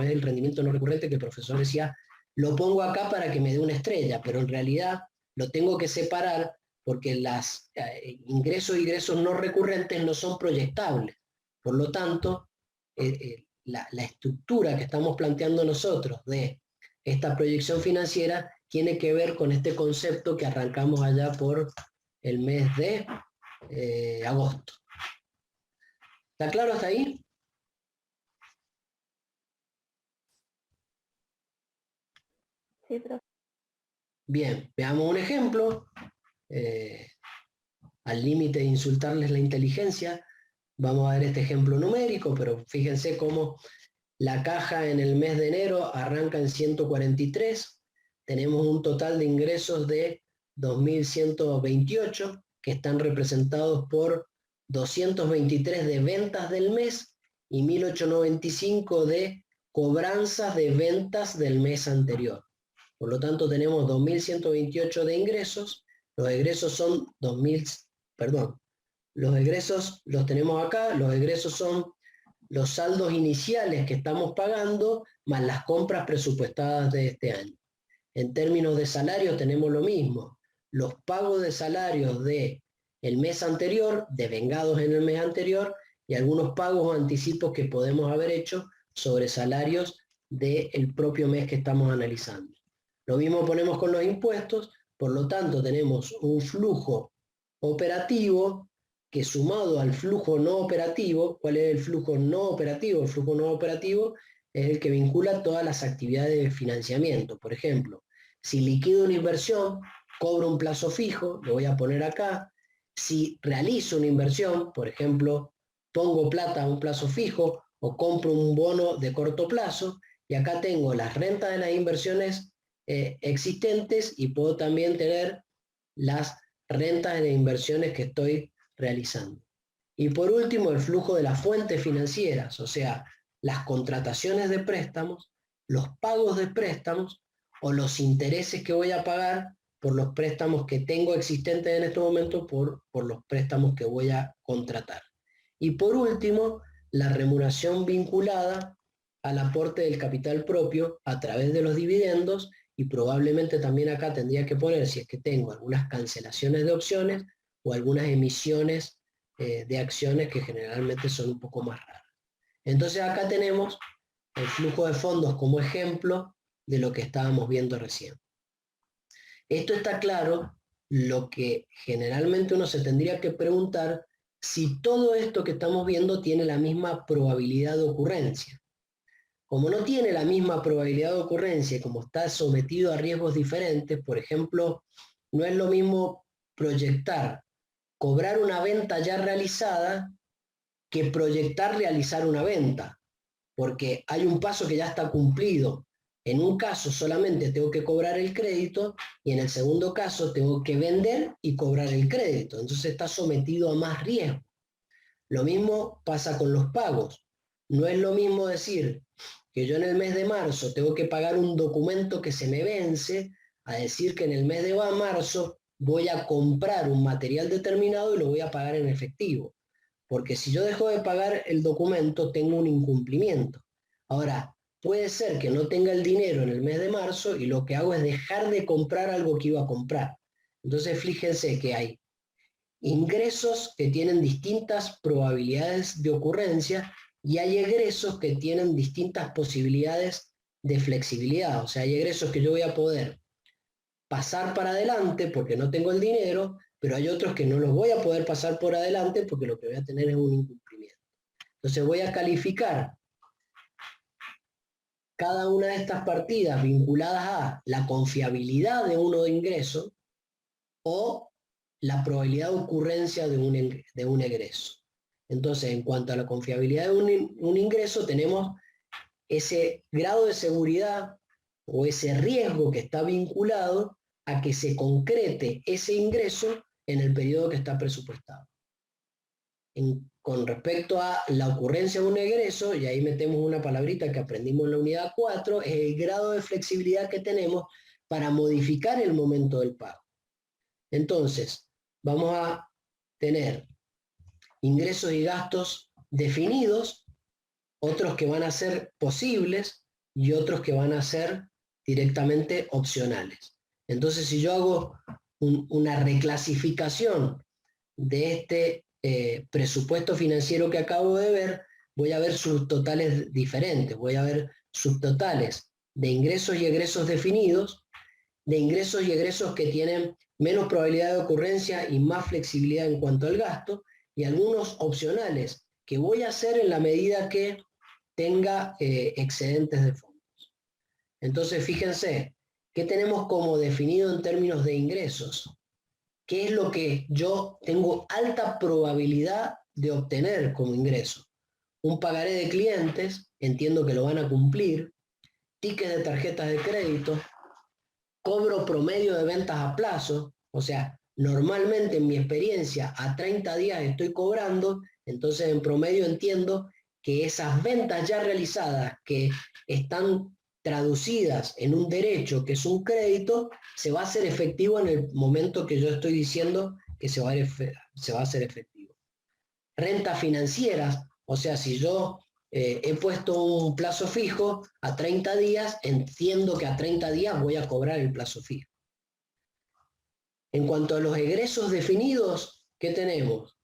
S1: es el rendimiento no recurrente que el profesor decía, lo pongo acá para que me dé una estrella, pero en realidad lo tengo que separar porque los ingresos y egresos no recurrentes no son proyectables. Por lo tanto, la estructura que estamos planteando nosotros de esta proyección financiera tiene que ver con este concepto que arrancamos allá por el mes de agosto. ¿Está claro hasta ahí?
S3: Sí, profe.
S1: Bien, veamos un ejemplo. Al límite de insultarles la inteligencia, vamos a ver este ejemplo numérico, pero fíjense cómo la caja en el mes de enero arranca en 143, tenemos un total de ingresos de 2.128, que están representados por 223 de ventas del mes y 1.895 de cobranzas de ventas del mes anterior. Por lo tanto, tenemos 2.128 de ingresos, los egresos son los egresos los tenemos acá, los egresos son los saldos iniciales que estamos pagando más las compras presupuestadas de este año. En términos de salario tenemos lo mismo, los pagos de salarios del mes anterior, devengados en el mes anterior, y algunos pagos o anticipos que podemos haber hecho sobre salarios del propio mes que estamos analizando. Lo mismo ponemos con los impuestos, por lo tanto tenemos un flujo operativo que sumado al flujo no operativo. ¿Cuál es el flujo no operativo? El flujo no operativo es el que vincula todas las actividades de financiamiento. Por ejemplo, si liquido una inversión, cobro un plazo fijo, lo voy a poner acá. Si realizo una inversión, por ejemplo, pongo plata a un plazo fijo o compro un bono de corto plazo, y acá tengo las rentas de las inversiones existentes y puedo también tener las rentas de las inversiones que estoy realizando. Y por último, el flujo de las fuentes financieras, o sea, las contrataciones de préstamos, los pagos de préstamos o los intereses que voy a pagar por los préstamos que tengo existentes en este momento por los préstamos que voy a contratar. Y por último, la remuneración vinculada al aporte del capital propio a través de los dividendos, y probablemente también acá tendría que poner si es que tengo algunas cancelaciones de opciones o algunas emisiones de acciones que generalmente son un poco más raras. Entonces acá tenemos el flujo de fondos como ejemplo de lo que estábamos viendo recién. Esto está claro. Lo que generalmente uno se tendría que preguntar, si todo esto que estamos viendo tiene la misma probabilidad de ocurrencia. Como no tiene la misma probabilidad de ocurrencia y como está sometido a riesgos diferentes, por ejemplo, no es lo mismo proyectar cobrar una venta ya realizada que proyectar realizar una venta, porque hay un paso que ya está cumplido. En un caso solamente tengo que cobrar el crédito y en el segundo caso tengo que vender y cobrar el crédito. Entonces está sometido a más riesgo. Lo mismo pasa con los pagos. No es lo mismo decir que yo en el mes de marzo tengo que pagar un documento que se me vence, a decir que en el mes de marzo voy a comprar un material determinado y lo voy a pagar en efectivo. Porque si yo dejo de pagar el documento, tengo un incumplimiento. Ahora, puede ser que no tenga el dinero en el mes de marzo y lo que hago es dejar de comprar algo que iba a comprar. Entonces, fíjense que hay ingresos que tienen distintas probabilidades de ocurrencia y hay egresos que tienen distintas posibilidades de flexibilidad. O sea, hay egresos que yo voy a poder pasar para adelante porque no tengo el dinero, pero hay otros que no los voy a poder pasar por adelante porque lo que voy a tener es un incumplimiento. Entonces voy a calificar cada una de estas partidas vinculadas a la confiabilidad de uno de ingreso o la probabilidad de ocurrencia de un egreso. Entonces, en cuanto a la confiabilidad de un ingreso, tenemos ese grado de seguridad o ese riesgo que está vinculado a que se concrete ese ingreso en el periodo que está presupuestado. Con respecto a la ocurrencia de un egreso, y ahí metemos una palabrita que aprendimos en la unidad 4, es el grado de flexibilidad que tenemos para modificar el momento del pago. Entonces, vamos a tener ingresos y gastos definidos, otros que van a ser posibles y otros que van a ser directamente opcionales. Entonces, si yo hago una reclasificación de este presupuesto financiero que acabo de ver, voy a ver subtotales diferentes, voy a ver subtotales de ingresos y egresos definidos, de ingresos y egresos que tienen menos probabilidad de ocurrencia y más flexibilidad en cuanto al gasto, y algunos opcionales que voy a hacer en la medida que tenga excedentes de fondos. Entonces, fíjense, ¿qué tenemos como definido en términos de ingresos? ¿Qué es lo que yo tengo alta probabilidad de obtener como ingreso? Un pagaré de clientes, entiendo que lo van a cumplir, tickets de tarjetas de crédito, cobro promedio de ventas a plazo, o sea, normalmente en mi experiencia a 30 días estoy cobrando, entonces en promedio entiendo que esas ventas ya realizadas que están traducidas en un derecho que es un crédito, se va a hacer efectivo en el momento que yo estoy diciendo que se va a hacer efectivo. Rentas financieras, o sea, si yo he puesto un plazo fijo a 30 días, entiendo que a 30 días voy a cobrar el plazo fijo. En cuanto a los egresos definidos, ¿qué tenemos?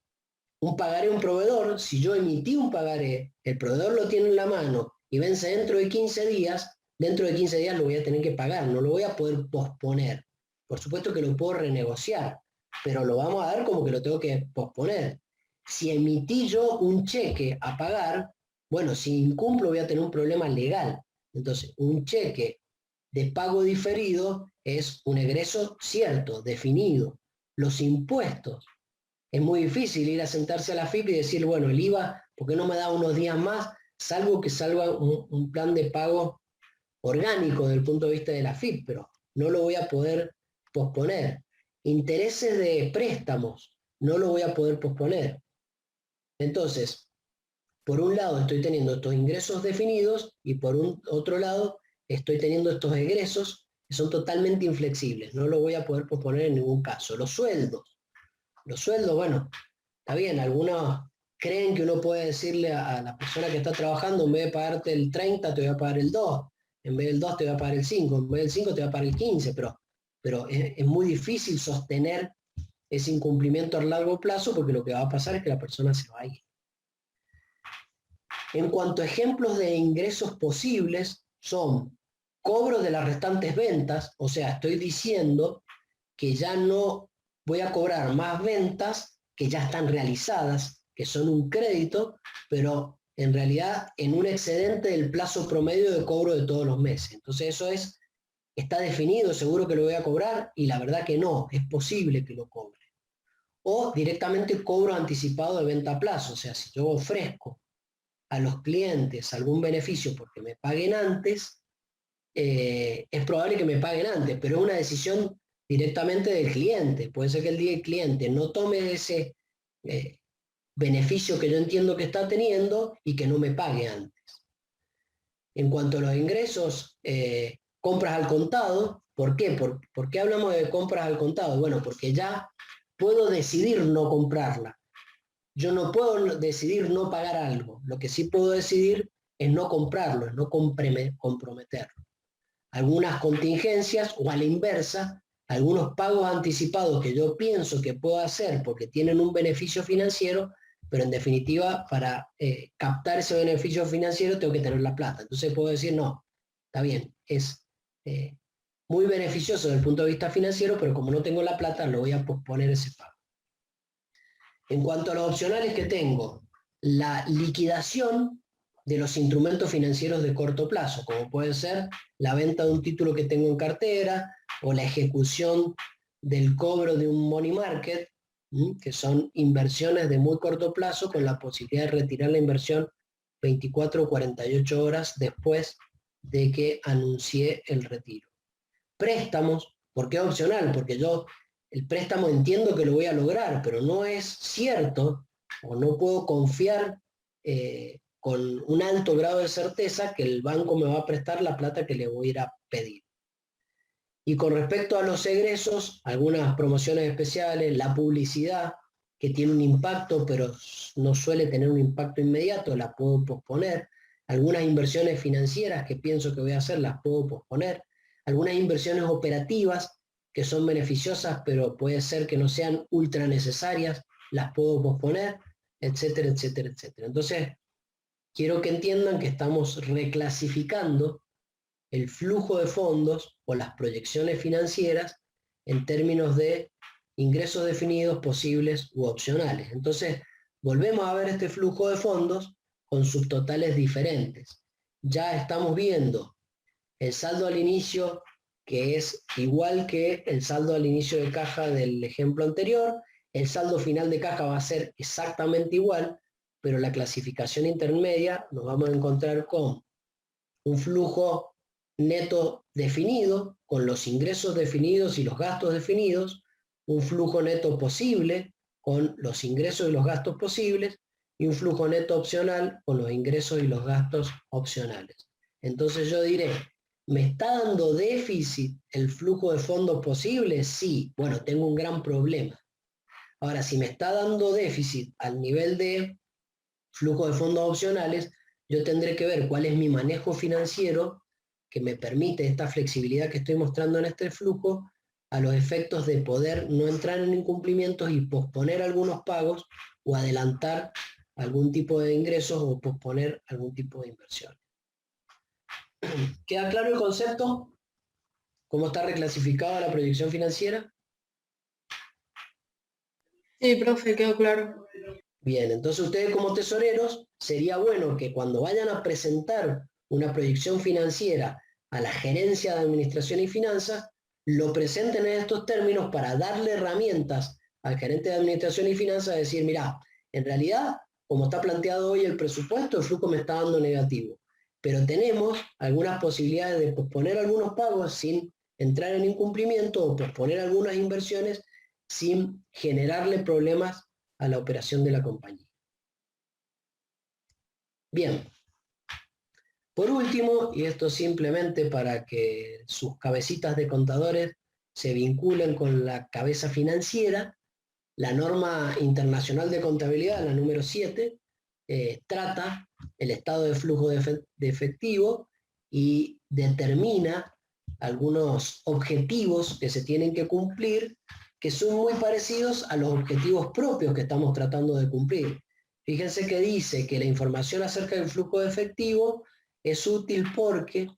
S1: Un pagaré a un proveedor, si yo emití un pagaré, el proveedor lo tiene en la mano y vence dentro de 15 días, dentro de 15 días lo voy a tener que pagar, no lo voy a poder posponer. Por supuesto que lo puedo renegociar, pero lo vamos a dar como que lo tengo que posponer. Si emití yo un cheque a pagar, bueno, si incumplo voy a tener un problema legal. Entonces, un cheque de pago diferido es un egreso cierto, definido. Los impuestos. Es muy difícil ir a sentarse a la FIP y decir, bueno, el IVA, ¿por qué no me da unos días más? Salvo que salga un plan de pago orgánico desde el punto de vista de la FIP, pero no lo voy a poder posponer. Intereses de préstamos, no lo voy a poder posponer. Entonces, por un lado estoy teniendo estos ingresos definidos y por otro lado estoy teniendo estos egresos que son totalmente inflexibles, no lo voy a poder posponer en ningún caso. Los sueldos, bueno, está bien, algunos creen que uno puede decirle a la persona que está trabajando, en vez de pagarte el 30, te voy a pagar el 2, en vez del 2 te voy a pagar el 5, en vez del 5 te voy a pagar el 15, pero es muy difícil sostener ese incumplimiento a largo plazo porque lo que va a pasar es que la persona se va a ir. En cuanto a ejemplos de ingresos posibles, son cobro de las restantes ventas, o sea, estoy diciendo que ya no voy a cobrar más ventas que ya están realizadas, que son un crédito, pero en realidad en un excedente del plazo promedio de cobro de todos los meses. Entonces eso está definido, seguro que lo voy a cobrar, y la verdad que no, es posible que lo cobre. O directamente cobro anticipado de venta a plazo, o sea, si yo ofrezco a los clientes algún beneficio porque me paguen antes, es probable que me paguen antes, pero es una decisión directamente del cliente. Puede ser que el cliente no tome ese beneficio que yo entiendo que está teniendo y que no me pague antes. En cuanto a los ingresos, compras al contado, ¿por qué? ¿Por qué hablamos de compras al contado? Bueno, porque ya puedo decidir no comprarla. Yo no puedo decidir no pagar algo. Lo que sí puedo decidir es no comprarlo, es no comprometerlo. Algunas contingencias o a la inversa, algunos pagos anticipados que yo pienso que puedo hacer porque tienen un beneficio financiero, pero en definitiva para captar ese beneficio financiero tengo que tener la plata. Entonces puedo decir, no, está bien, es muy beneficioso desde el punto de vista financiero, pero como no tengo la plata, lo voy a posponer ese pago. En cuanto a los opcionales que tengo, la liquidación de los instrumentos financieros de corto plazo, como puede ser la venta de un título que tengo en cartera o la ejecución del cobro de un money market, que son inversiones de muy corto plazo con la posibilidad de retirar la inversión 24 o 48 horas después de que anuncié el retiro. Préstamos, ¿por qué opcional? Porque yo el préstamo entiendo que lo voy a lograr, pero no es cierto o no puedo confiar con un alto grado de certeza que el banco me va a prestar la plata que le voy a ir a pedir. Y con respecto a los egresos, algunas promociones especiales, la publicidad, que tiene un impacto, pero no suele tener un impacto inmediato, la puedo posponer. Algunas inversiones financieras que pienso que voy a hacer, las puedo posponer. Algunas inversiones operativas que son beneficiosas, pero puede ser que no sean ultra necesarias, las puedo posponer, etcétera, etcétera, etcétera. Entonces, quiero que entiendan que estamos reclasificando el flujo de fondos o las proyecciones financieras en términos de ingresos definidos, posibles u opcionales. Entonces, volvemos a ver este flujo de fondos con subtotales diferentes. Ya estamos viendo el saldo al inicio, que es igual que el saldo al inicio de caja del ejemplo anterior. El saldo final de caja va a ser exactamente igual, pero la clasificación intermedia nos vamos a encontrar con un flujo neto definido, con los ingresos definidos y los gastos definidos, un flujo neto posible con los ingresos y los gastos posibles, y un flujo neto opcional con los ingresos y los gastos opcionales. Entonces yo diré, ¿me está dando déficit el flujo de fondos posible? Sí, bueno, tengo un gran problema. Ahora, si me está dando déficit al nivel de flujo de fondos opcionales, yo tendré que ver cuál es mi manejo financiero que me permite esta flexibilidad que estoy mostrando en este flujo a los efectos de poder no entrar en incumplimientos y posponer algunos pagos o adelantar algún tipo de ingresos o posponer algún tipo de inversión. ¿Queda claro el concepto? ¿Cómo está reclasificada la proyección financiera?
S4: Sí, profe, quedó claro.
S1: Bien, entonces ustedes como tesoreros, sería bueno que cuando vayan a presentar una proyección financiera a la gerencia de administración y finanzas, lo presenten en estos términos para darle herramientas al gerente de administración y finanzas, decir, mira, en realidad, como está planteado hoy el presupuesto, el flujo me está dando negativo, pero tenemos algunas posibilidades de posponer algunos pagos sin entrar en incumplimiento o posponer algunas inversiones sin generarle problemas a la operación de la compañía. Bien. Por último, y esto simplemente para que sus cabecitas de contadores se vinculen con la cabeza financiera, La norma internacional de contabilidad, la número 7, trata el estado de flujo de efectivo y determina algunos objetivos que se tienen que cumplir, que son muy parecidos a los objetivos propios que estamos tratando de cumplir. Fíjense que dice que la información acerca del flujo de efectivo es útil porque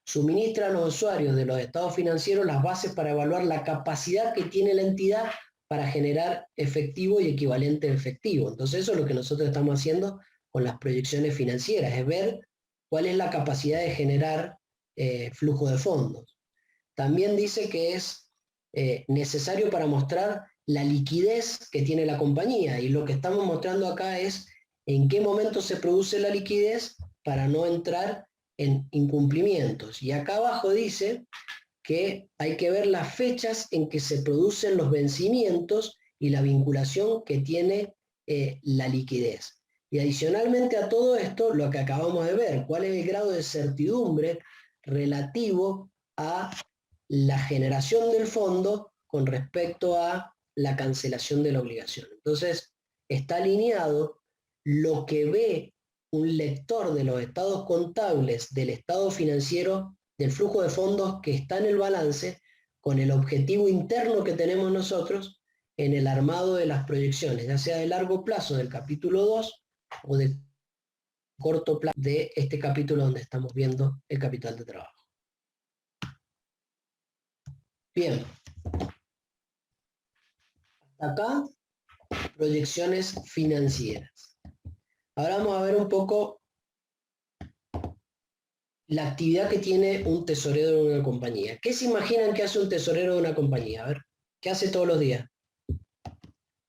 S1: suministra a los usuarios de los estados financieros las bases para evaluar la capacidad que tiene la entidad para generar efectivo y equivalente a efectivo. Entonces eso es lo que nosotros estamos haciendo con las proyecciones financieras, es ver cuál es la capacidad de generar flujo de fondos. También dice que es necesario para mostrar la liquidez que tiene la compañía, y lo que estamos mostrando acá es en qué momento se produce la liquidez para no entrar en incumplimientos. Y acá abajo dice que hay que ver las fechas en que se producen los vencimientos y la vinculación que tiene la liquidez. Y adicionalmente a todo esto, lo que acabamos de ver, cuál es el grado de certidumbre relativo a la generación del fondo con respecto a la cancelación de la obligación. Entonces, está alineado lo que ve un lector de los estados contables del estado financiero del flujo de fondos que está en el balance con el objetivo interno que tenemos nosotros en el armado de las proyecciones, ya sea de largo plazo del capítulo 2 o de corto plazo de este capítulo donde estamos viendo el capital de trabajo. Bien. Hasta acá, proyecciones financieras. Ahora vamos a ver un poco la actividad que tiene un tesorero de una compañía. ¿Qué se imaginan que hace un tesorero de una compañía? A ver, ¿qué hace todos los días?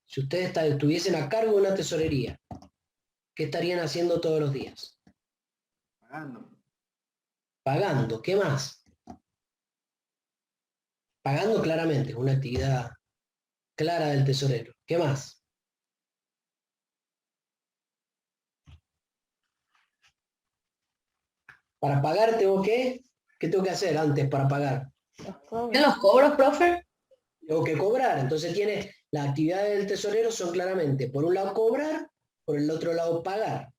S1: Si ustedes estuviesen a cargo de una tesorería, ¿qué estarían haciendo todos los días?
S6: Pagando.
S1: Pagando, ¿qué más? Pagando claramente, es una actividad clara del tesorero. ¿Qué más? Para pagar tengo que, ¿qué tengo que hacer antes para pagar?
S4: ¿En los cobros, profe?
S1: Tengo que cobrar. Entonces tiene las actividades del tesorero son claramente, por un lado cobrar, por el otro lado pagar.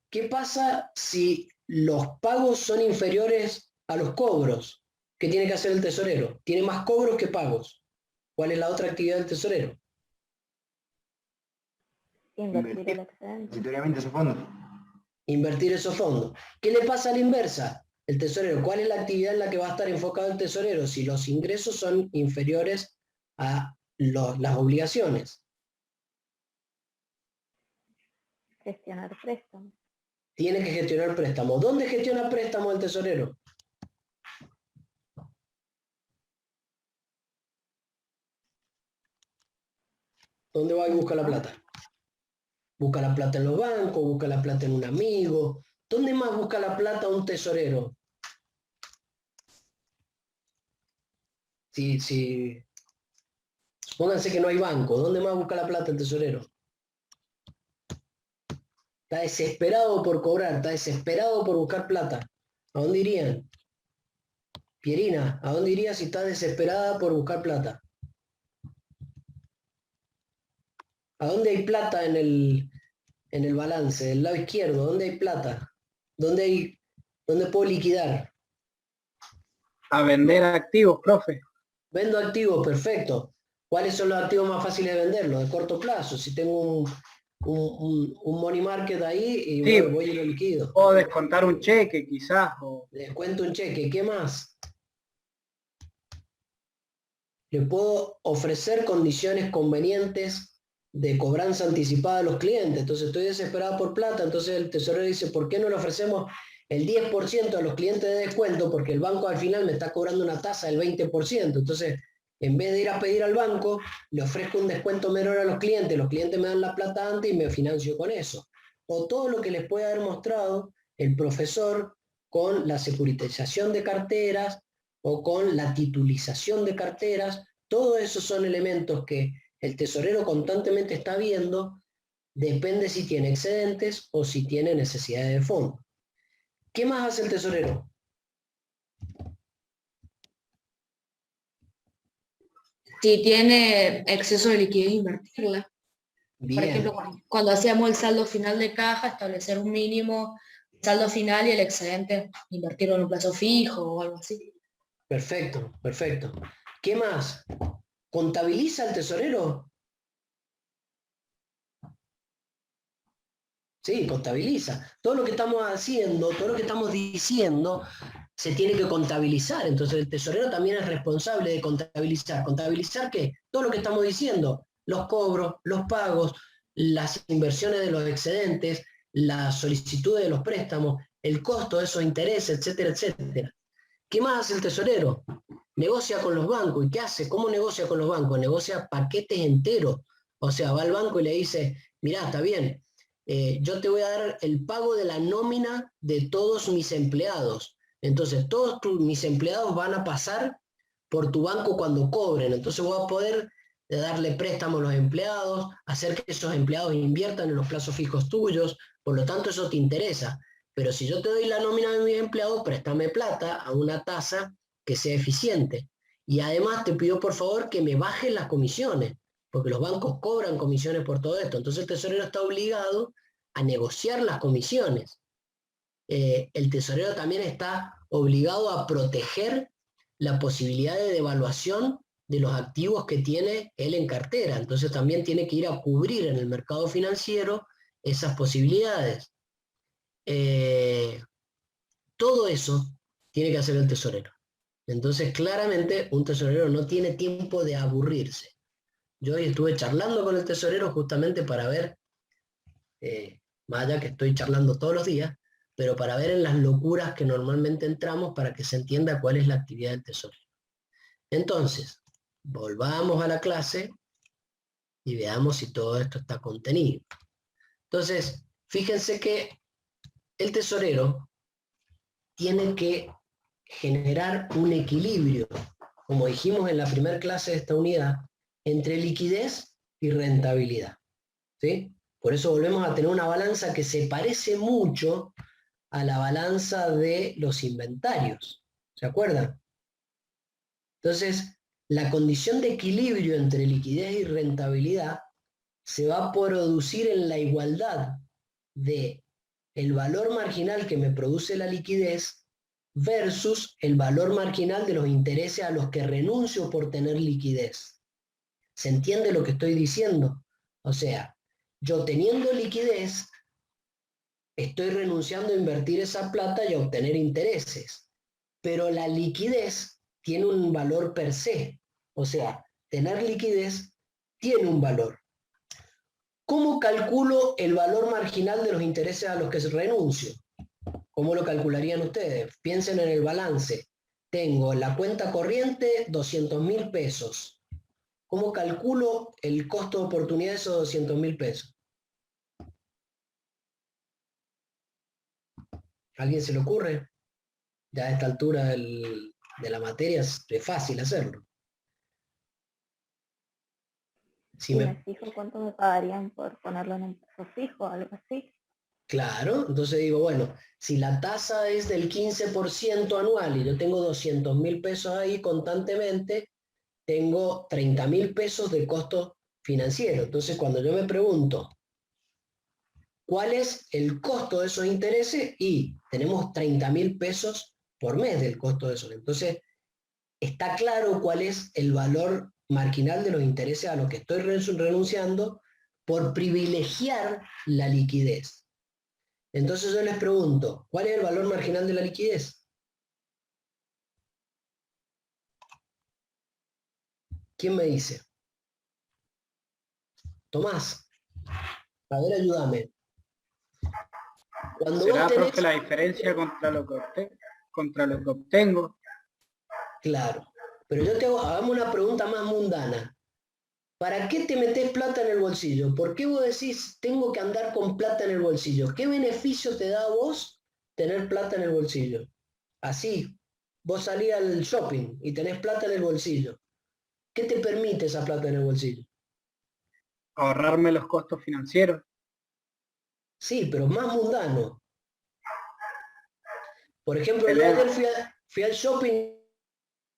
S1: ¿Qué pasa si los pagos son inferiores a los cobros? ¿Qué tiene que hacer el tesorero? Tiene más cobros que pagos. ¿Cuál es la otra actividad del tesorero?
S3: Invertir el excedente.
S6: Transitoriamente esos fondos.
S1: Invertir esos fondos. ¿Qué le pasa a la inversa? El tesorero, ¿cuál es la actividad en la que va a estar enfocado el tesorero si los ingresos son inferiores a las obligaciones?
S3: Gestionar préstamos.
S1: Tiene que gestionar préstamos. ¿Dónde gestiona préstamos el tesorero? ¿Dónde va y busca la plata? Busca la plata en los bancos, busca la plata en un amigo. ¿Dónde más busca la plata un tesorero? Supónganse que no hay banco. ¿Dónde más busca la plata el tesorero? Está desesperado por cobrar, está desesperado por buscar plata. ¿A dónde irían? Pierina, ¿a dónde iría si está desesperada por buscar plata? ¿A dónde hay plata en el balance? Del lado izquierdo, ¿dónde hay plata? ¿Dónde puedo liquidar?
S7: A vender activos, profe.
S1: Vendo activos, perfecto. ¿Cuáles son los activos más fáciles de vender? Los de corto plazo. Si tengo un money market ahí y
S7: Sí,
S1: voy y lo liquido.
S7: O descontar un cheque, quizás.
S1: Descuento un cheque. ¿Qué más? Le puedo ofrecer condiciones convenientes de cobranza anticipada a los clientes. Entonces estoy desesperado por plata. Entonces el tesorero dice, ¿por qué no le ofrecemos el 10% a los clientes de descuento? Porque el banco al final me está cobrando una tasa del 20%. Entonces, en vez de ir a pedir al banco, le ofrezco un descuento menor a los clientes me dan la plata antes y me financio con eso. O todo lo que les puede haber mostrado el profesor con la securitización de carteras o con la titulización de carteras. Todos esos son elementos que el tesorero constantemente está viendo, depende si tiene excedentes o si tiene necesidades de fondo. ¿Qué más hace el tesorero?
S4: Si tiene exceso de liquidez, invertirla. Por
S1: Bien,
S4: ejemplo, cuando hacíamos el saldo final de caja, establecer un mínimo saldo final y el excedente invertirlo en un plazo fijo o algo así.
S1: perfecto, perfecto. ¿Qué más? ¿Contabiliza el tesorero? Sí, contabiliza. Todo lo que estamos haciendo, todo lo que estamos diciendo, se tiene que contabilizar. Entonces el tesorero también es responsable de contabilizar. ¿Contabilizar qué? Todo lo que estamos diciendo. Los cobros, los pagos, las inversiones de los excedentes, las solicitudes de los préstamos, el costo de esos intereses, etcétera, etcétera. ¿Qué más hace el tesorero? Negocia con los bancos. ¿Y qué hace? ¿Cómo negocia con los bancos? Negocia paquetes enteros. O sea, va al banco y le dice, mirá, está bien, yo te voy a dar el pago de la nómina de todos mis empleados. Entonces, todos mis empleados van a pasar por tu banco cuando cobren. Entonces, voy a poder darle préstamo a los empleados, hacer que esos empleados inviertan en los plazos fijos tuyos. Por lo tanto, eso te interesa. Pero si yo te doy la nómina de mis empleados, préstame plata a una tasa que sea eficiente. Y además te pido por favor que me bajen las comisiones, porque los bancos cobran comisiones por todo esto. Entonces el tesorero está obligado a negociar las comisiones. El tesorero también está obligado a proteger la posibilidad de devaluación de los activos que tiene él en cartera. Entonces también tiene que ir a cubrir en el mercado financiero esas posibilidades. Todo eso tiene que hacer el tesorero. Entonces, claramente, un tesorero no tiene tiempo de aburrirse. Yo hoy estuve charlando con el tesorero justamente para ver, más allá que estoy charlando todos los días, pero para ver en las locuras que normalmente entramos para que se entienda cuál es la actividad del tesorero. Entonces, volvamos a la clase y veamos si todo esto está contenido. Entonces, fíjense que el tesorero tiene que generar un equilibrio, como dijimos en la primera clase de esta unidad, entre liquidez y rentabilidad. ¿Sí? Por eso volvemos a tener una balanza que se parece mucho a la balanza de los inventarios. ¿Se acuerdan? Entonces, la condición de equilibrio entre liquidez y rentabilidad se va a producir en la igualdad de el valor marginal que me produce la liquidez versus el valor marginal de los intereses a los que renuncio por tener liquidez. ¿Se entiende lo que estoy diciendo? O sea, yo teniendo liquidez, estoy renunciando a invertir esa plata y a obtener intereses. Pero la liquidez tiene un valor per se. O sea, tener liquidez tiene un valor. ¿Cómo calculo el valor marginal de los intereses a los que renuncio? ¿Cómo lo calcularían ustedes? Piensen en el balance. Tengo en la cuenta corriente 200.000 pesos. ¿Cómo calculo el costo de oportunidad de esos 200.000 pesos? ¿A alguien se le ocurre? Ya a esta altura de la materia es fácil hacerlo.
S3: Si me fijo cuánto me pagarían por ponerlo en un plazo fijo o algo así.
S1: Claro, entonces digo, bueno, si la tasa es del 15% anual y yo tengo 200.000 pesos ahí constantemente, tengo 30.000 pesos de costo financiero. Entonces, cuando yo me pregunto, ¿cuál es el costo de esos intereses? Y tenemos 30.000 pesos por mes del costo de esos. Entonces, está claro cuál es el valor marginal de los intereses a los que estoy renunciando por privilegiar la liquidez. Entonces yo les pregunto, ¿cuál es el valor marginal de la liquidez? ¿Quién me dice? Tomás, a ver, ayúdame.
S7: Cuando ¿será, vos tenés... profe, la diferencia contra lo que obtengo?
S1: Claro, pero yo te hago, hagamos una pregunta más mundana. ¿Para qué te metés plata en el bolsillo? ¿Por qué vos decís, tengo que andar con plata en el bolsillo? ¿Qué beneficio te da a vos tener plata en el bolsillo? Así, vos salís al shopping y tenés plata en el bolsillo. ¿Qué te permite esa plata en el bolsillo?
S7: Ahorrarme los costos financieros.
S1: Sí, pero más mundano. Por ejemplo, yo ayer fui al shopping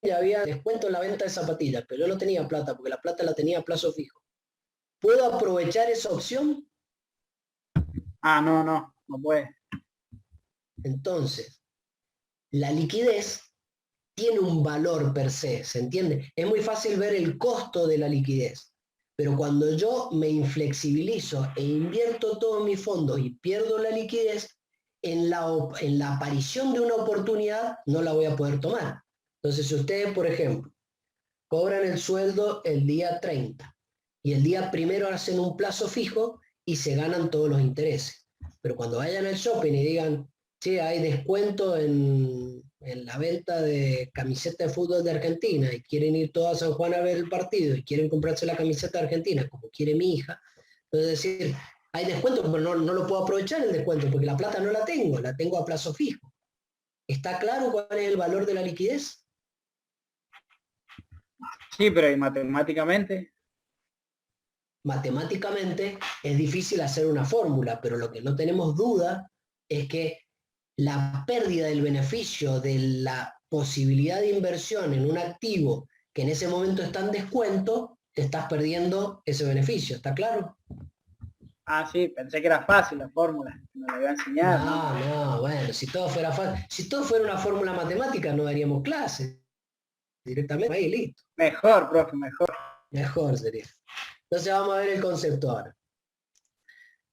S1: ya había descuento en la venta de zapatillas, pero yo no tenía plata, porque la plata la tenía a plazo fijo. ¿Puedo aprovechar esa opción?
S7: Ah, no puede.
S1: Entonces, la liquidez tiene un valor per se, ¿se entiende? Es muy fácil ver el costo de la liquidez, pero cuando yo me inflexibilizo e invierto todos mis fondos y pierdo la liquidez, en la aparición de una oportunidad no la voy a poder tomar. Entonces, si ustedes, por ejemplo, cobran el sueldo el día 30 y el día primero hacen un plazo fijo y se ganan todos los intereses. Pero cuando vayan al shopping y digan, sí, hay descuento en la venta de camiseta de fútbol de Argentina y quieren ir todos a San Juan a ver el partido y quieren comprarse la camiseta de Argentina como quiere mi hija, entonces decir, hay descuento, pero no lo puedo aprovechar el descuento porque la plata no la tengo a plazo fijo. ¿Está claro cuál es el valor de la liquidez?
S7: Sí, pero ¿y matemáticamente?
S1: Matemáticamente es difícil hacer una fórmula, pero lo que no tenemos duda es que la pérdida del beneficio de la posibilidad de inversión en un activo que en ese momento está en descuento, te estás perdiendo ese beneficio, ¿está claro?
S7: Ah, sí, pensé que era fácil la fórmula, me la iba a enseñar.
S1: No, bueno, si todo fuera fácil, si todo fuera una fórmula matemática no daríamos clases directamente ahí, listo.
S7: Mejor, profe, mejor.
S1: Mejor sería. Entonces vamos a ver el concepto ahora.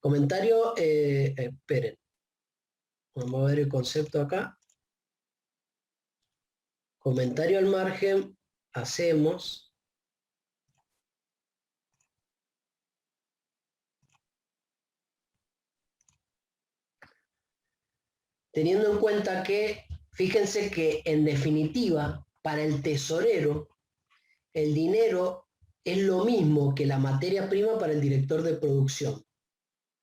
S1: Comentario, esperen. Vamos a ver el concepto acá. Comentario al margen, hacemos. Teniendo en cuenta que, fíjense que en definitiva, para el tesorero, el dinero es lo mismo que la materia prima para el director de producción.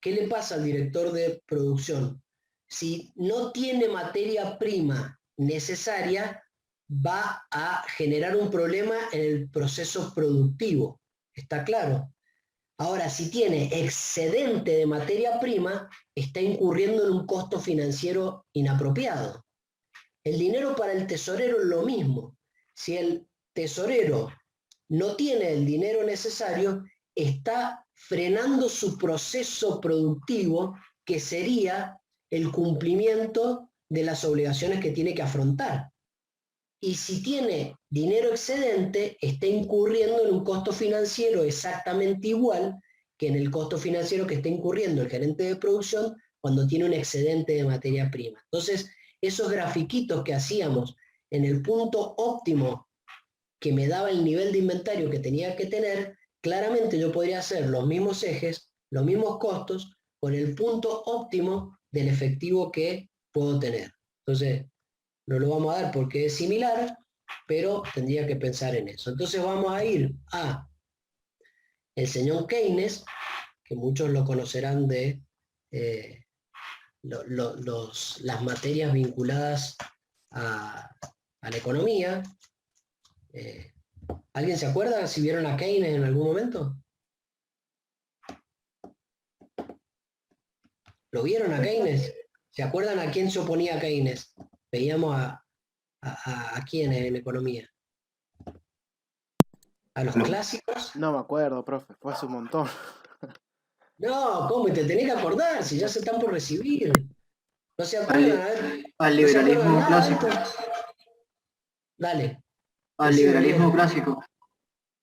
S1: ¿Qué le pasa al director de producción? Si no tiene materia prima necesaria, va a generar un problema en el proceso productivo. ¿Está claro? Ahora, si tiene excedente de materia prima, está incurriendo en un costo financiero inapropiado. El dinero para el tesorero es lo mismo. Si el tesorero no tiene el dinero necesario, está frenando su proceso productivo, que sería el cumplimiento de las obligaciones que tiene que afrontar. Y si tiene dinero excedente, está incurriendo en un costo financiero exactamente igual que en el costo financiero que está incurriendo el gerente de producción cuando tiene un excedente de materia prima. Entonces, esos grafiquitos que hacíamos en el punto óptimo que me daba el nivel de inventario que tenía que tener, claramente yo podría hacer los mismos ejes, los mismos costos, con el punto óptimo del efectivo que puedo tener. Entonces, no lo vamos a dar porque es similar, pero tendría que pensar en eso. Entonces vamos a ir a el señor Keynes, que muchos lo conocerán de las materias vinculadas a la economía. ¿Alguien se acuerda si vieron a Keynes en algún momento? ¿Lo vieron a Keynes? ¿Se acuerdan a quién se oponía a Keynes? Veíamos a quién en economía. ¿A los clásicos?
S8: No me acuerdo, profe, fue hace un montón.
S1: No, ¿cómo? Te tenés que acordar, si ya se están por recibir. No se acuerdan, a ver.
S6: Al
S1: ¿No se acuerdan
S6: liberalismo
S1: nada de
S6: clásico.
S1: esto? Dale.
S6: Al liberalismo clásico.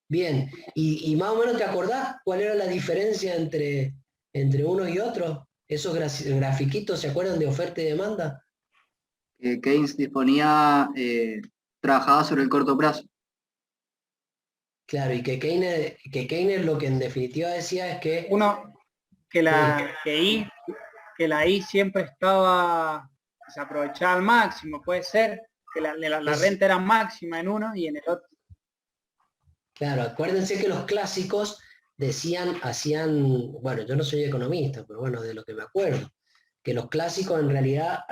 S1: Bien. ¿Y más o menos te acordás cuál era la diferencia entre unos y otros? Esos grafiquitos, ¿se acuerdan de oferta y demanda?
S6: Keynes trabajaba sobre el corto plazo.
S1: Claro, y que Keynes lo que en definitiva decía es que...
S7: Que la I siempre estaba, se aprovechaba al máximo, puede ser, que la renta era máxima en uno y en el otro.
S1: Claro, acuérdense que los clásicos hacían, bueno, yo no soy economista, pero bueno, de lo que me acuerdo, que los clásicos en realidad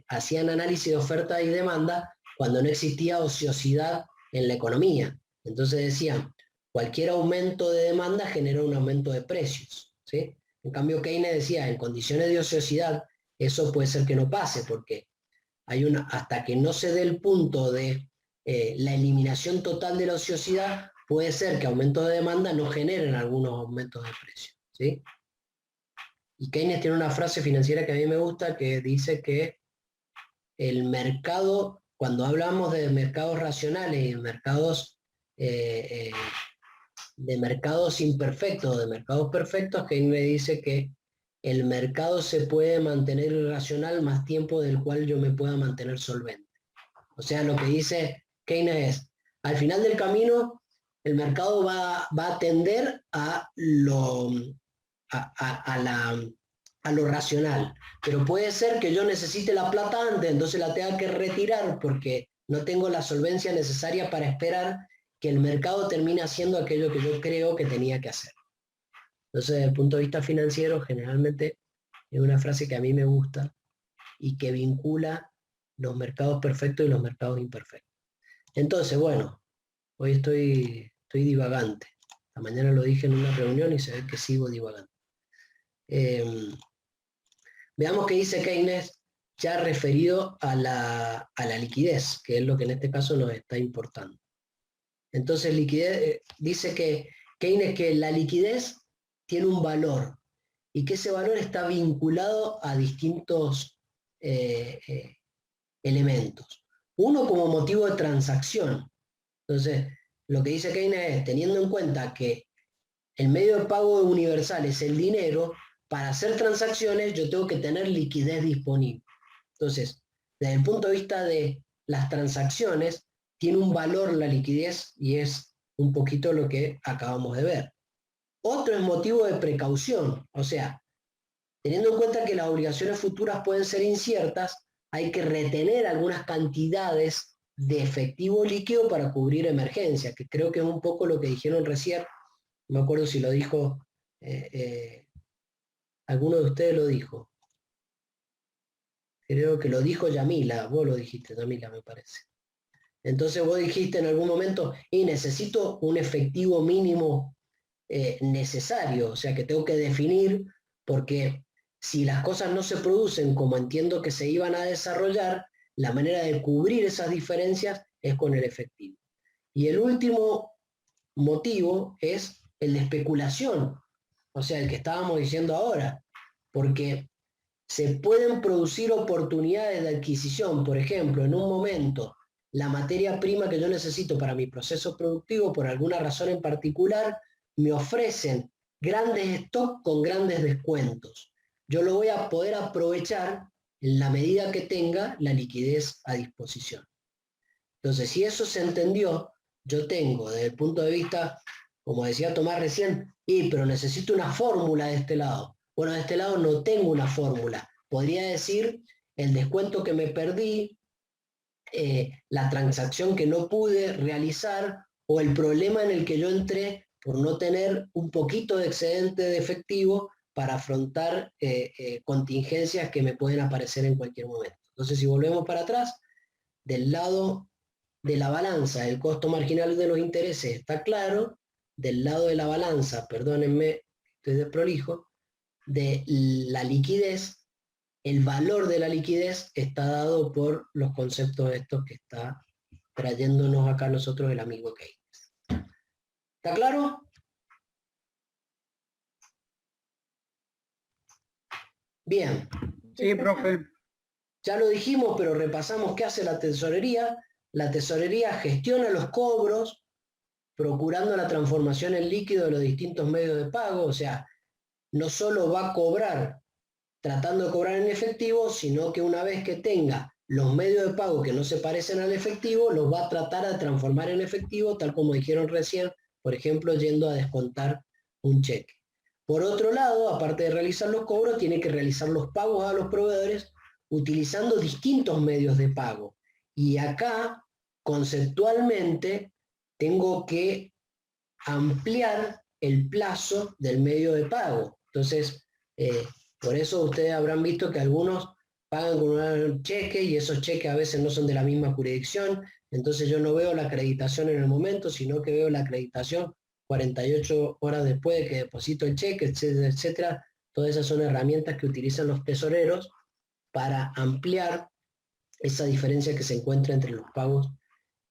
S1: hacían análisis de oferta y demanda cuando no existía ociosidad en la economía. Entonces decían, cualquier aumento de demanda genera un aumento de precios, ¿sí? En cambio, Keynes decía, en condiciones de ociosidad, eso puede ser que no pase, porque hasta que no se dé el punto de la eliminación total de la ociosidad puede ser que aumentos de demanda no generen algunos aumentos de precio, ¿sí? Y Keynes tiene una frase financiera que a mí me gusta que dice que el mercado, cuando hablamos de mercados racionales y de mercados imperfectos, de mercados perfectos, Keynes dice que el mercado se puede mantener irracional más tiempo del cual yo me pueda mantener solvente. O sea, lo que dice Keynes es, al final del camino, el mercado va a tender a lo racional. Pero puede ser que yo necesite la plata antes, entonces la tenga que retirar porque no tengo la solvencia necesaria para esperar que el mercado termine haciendo aquello que yo creo que tenía que hacer. Entonces, desde el punto de vista financiero, generalmente es una frase que a mí me gusta y que vincula los mercados perfectos y los mercados imperfectos. Entonces, bueno, hoy estoy divagante. Esta mañana lo dije en una reunión y se ve que sigo divagando. Veamos qué dice Keynes ya referido a la liquidez, que es lo que en este caso nos está importando. Entonces, liquidez, dice que Keynes que la liquidez tiene un valor y que ese valor está vinculado a distintos elementos. Uno como motivo de transacción. Entonces, lo que dice Keynes es, teniendo en cuenta que el medio de pago universal es el dinero, para hacer transacciones yo tengo que tener liquidez disponible. Entonces, desde el punto de vista de las transacciones, tiene un valor la liquidez y es un poquito lo que acabamos de ver. Otro es motivo de precaución, o sea, teniendo en cuenta que las obligaciones futuras pueden ser inciertas, hay que retener algunas cantidades de efectivo líquido para cubrir emergencias, que creo que es un poco lo que dijeron recién, no me acuerdo si lo dijo, alguno de ustedes lo dijo. Creo que lo dijo Yamila, vos lo dijiste, Yamila, me parece. Entonces vos dijiste en algún momento, y necesito un efectivo mínimo necesario, o sea que tengo que definir, porque si las cosas no se producen como entiendo que se iban a desarrollar, la manera de cubrir esas diferencias es con el efectivo. Y el último motivo es el de especulación, o sea, el que estábamos diciendo ahora, porque se pueden producir oportunidades de adquisición, por ejemplo, en un momento, la materia prima que yo necesito para mi proceso productivo, por alguna razón en particular, me ofrecen grandes stocks con grandes descuentos. Yo lo voy a poder aprovechar en la medida que tenga la liquidez a disposición. Entonces, si eso se entendió, yo tengo, desde el punto de vista, como decía Tomás recién, pero necesito una fórmula de este lado. Bueno, de este lado no tengo una fórmula. Podría decir el descuento que me perdí, la transacción que no pude realizar o el problema en el que yo entré por no tener un poquito de excedente de efectivo para afrontar contingencias que me pueden aparecer en cualquier momento. Entonces, si volvemos para atrás, del lado de la balanza, el costo marginal de los intereses está claro, del lado de la balanza, perdónenme, estoy desprolijo, de la liquidez, el valor de la liquidez está dado por los conceptos estos que está trayéndonos acá a nosotros el amigo Keynes. ¿Está claro? Bien.
S7: Sí, profe.
S1: Ya lo dijimos, pero repasamos qué hace la tesorería. La tesorería gestiona los cobros, procurando la transformación en líquido de los distintos medios de pago, o sea, no solo va a cobrar tratando de cobrar en efectivo, sino que una vez que tenga los medios de pago que no se parecen al efectivo, los va a tratar de transformar en efectivo, tal como dijeron recién, por ejemplo, yendo a descontar un cheque. Por otro lado, aparte de realizar los cobros, tiene que realizar los pagos a los proveedores utilizando distintos medios de pago. Y acá, conceptualmente, tengo que ampliar el plazo del medio de pago. Entonces, por eso ustedes habrán visto que algunos pagan con un cheque y esos cheques a veces no son de la misma jurisdicción, entonces yo no veo la acreditación en el momento, sino que veo la acreditación 48 horas después de que deposito el cheque, etcétera, etcétera. Todas esas son herramientas que utilizan los tesoreros para ampliar esa diferencia que se encuentra entre los pagos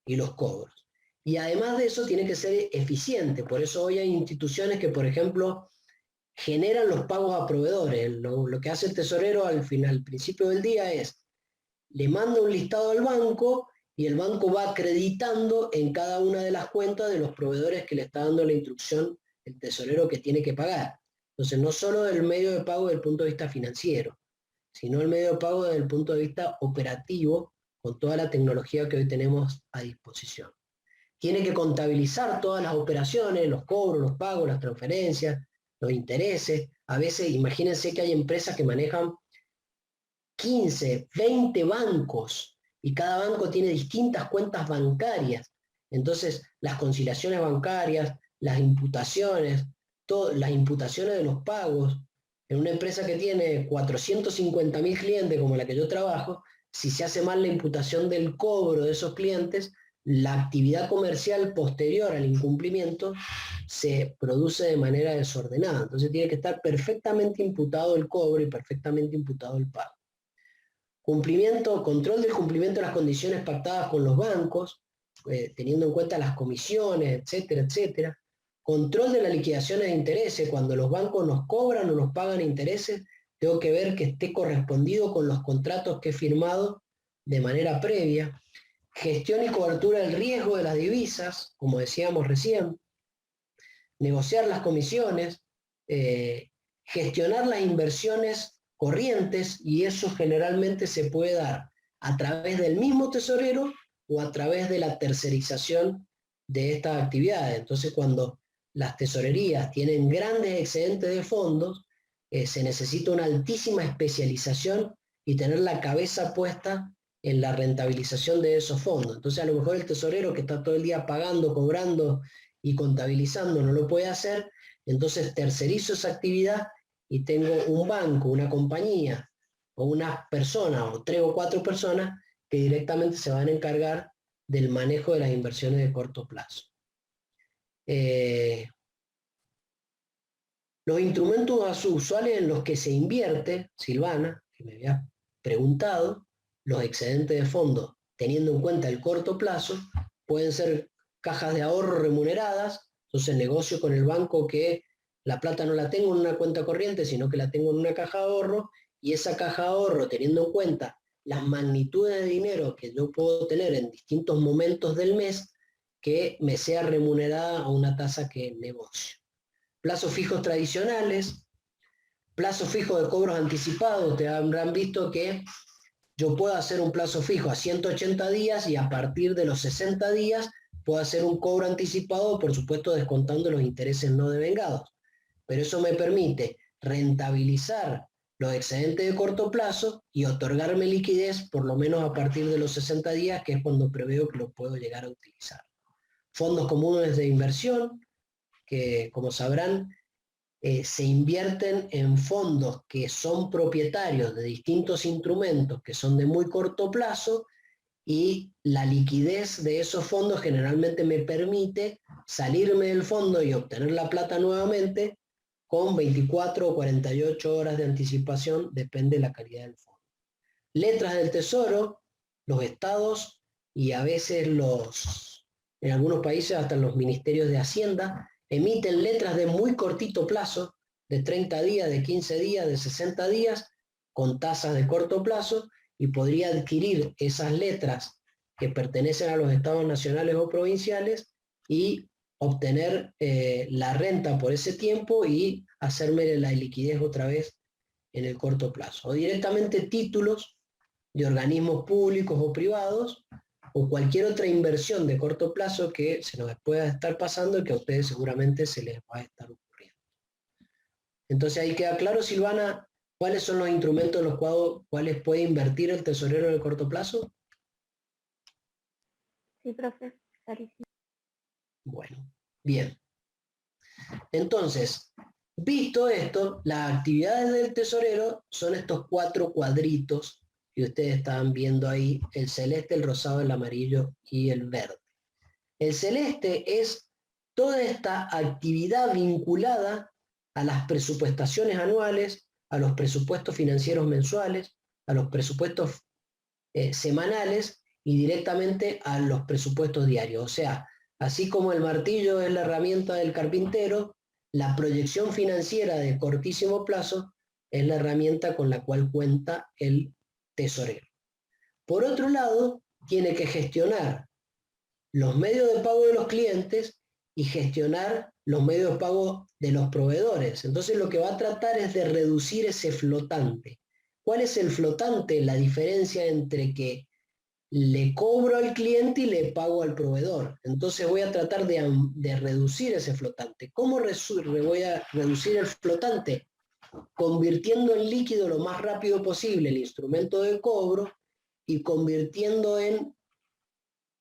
S1: y los cobros. Y además de eso tiene que ser eficiente, por eso hoy hay instituciones que, por ejemplo, generan los pagos a proveedores. Lo que hace el tesorero al principio del día es, le manda un listado al banco y el banco va acreditando en cada una de las cuentas de los proveedores que le está dando la instrucción el tesorero que tiene que pagar. Entonces, no solo del medio de pago desde el punto de vista financiero, sino el medio de pago desde el punto de vista operativo, con toda la tecnología que hoy tenemos a disposición. Tiene que contabilizar todas las operaciones, los cobros, los pagos, las transferencias, los intereses. A veces, imagínense que hay empresas que manejan 15, 20 bancos y cada banco tiene distintas cuentas bancarias. Entonces, las conciliaciones bancarias, las imputaciones de los pagos, en una empresa que tiene 450.000 clientes como la que yo trabajo, si se hace mal la imputación del cobro de esos clientes, la actividad comercial posterior al incumplimiento se produce de manera desordenada. Entonces tiene que estar perfectamente imputado el cobro y perfectamente imputado el pago. Control del cumplimiento de las condiciones pactadas con los bancos, teniendo en cuenta las comisiones, etcétera, etcétera. Control de las liquidaciones de intereses, cuando los bancos nos cobran o nos pagan intereses, tengo que ver que esté correspondido con los contratos que he firmado de manera previa. Gestión y cobertura del riesgo de las divisas, como decíamos recién. Negociar las comisiones, gestionar las inversiones corrientes, y eso generalmente se puede dar a través del mismo tesorero o a través de la tercerización de estas actividades. Entonces, cuando las tesorerías tienen grandes excedentes de fondos, se necesita una altísima especialización y tener la cabeza puesta en la rentabilización de esos fondos. Entonces, a lo mejor el tesorero que está todo el día pagando, cobrando y contabilizando no lo puede hacer, entonces tercerizo esa actividad y tengo un banco, una compañía o una persona o 3 o 4 personas que directamente se van a encargar del manejo de las inversiones de corto plazo. Los instrumentos usuales en los que se invierte, Silvana, que me había preguntado, los excedentes de fondos, teniendo en cuenta el corto plazo, pueden ser cajas de ahorro remuneradas. Entonces negocio con el banco que la plata no la tengo en una cuenta corriente, sino que la tengo en una caja de ahorro, y esa caja de ahorro, teniendo en cuenta las magnitudes de dinero que yo puedo tener en distintos momentos del mes, que me sea remunerada a una tasa que negocio. Plazos fijos tradicionales, plazos fijos de cobros anticipados. Te habrán visto que yo puedo hacer un plazo fijo a 180 días y a partir de los 60 días puedo hacer un cobro anticipado, por supuesto descontando los intereses no devengados. Pero eso me permite rentabilizar los excedentes de corto plazo y otorgarme liquidez por lo menos a partir de los 60 días, que es cuando preveo que lo puedo llegar a utilizar. Fondos comunes de inversión, que como sabrán, se invierten en fondos que son propietarios de distintos instrumentos que son de muy corto plazo, y la liquidez de esos fondos generalmente me permite salirme del fondo y obtener la plata nuevamente con 24 o 48 horas de anticipación, depende de la calidad del fondo. Letras del Tesoro, los estados y a veces en algunos países hasta los ministerios de Hacienda emiten letras de muy cortito plazo, de 30 días, de 15 días, de 60 días, con tasas de corto plazo, y podría adquirir esas letras que pertenecen a los estados nacionales o provinciales y obtener la renta por ese tiempo y hacerme la liquidez otra vez en el corto plazo. O directamente títulos de organismos públicos o privados, o cualquier otra inversión de corto plazo que se nos pueda estar pasando y que a ustedes seguramente se les va a estar ocurriendo. Entonces ahí queda claro, Silvana, ¿cuáles son los instrumentos en los cuales puede invertir el tesorero en el corto plazo?
S3: Sí, profe, clarísimo.
S1: Bueno, bien. Entonces, visto esto, las actividades del tesorero son estos 4 cuadritos que ustedes estaban viendo ahí: el celeste, el rosado, el amarillo y el verde. El celeste es toda esta actividad vinculada a las presupuestaciones anuales, a los presupuestos financieros mensuales, a los presupuestos semanales y directamente a los presupuestos diarios. O sea, así como el martillo es la herramienta del carpintero, la proyección financiera de cortísimo plazo es la herramienta con la cual cuenta el tesorero. Por otro lado, tiene que gestionar los medios de pago de los clientes y gestionar los medios de pago de los proveedores. Entonces lo que va a tratar es de reducir ese flotante. ¿Cuál es el flotante? La diferencia entre que le cobro al cliente y le pago al proveedor. Entonces voy a tratar de reducir ese flotante. ¿Cómo voy a reducir el flotante? Convirtiendo en líquido lo más rápido posible el instrumento de cobro y convirtiendo en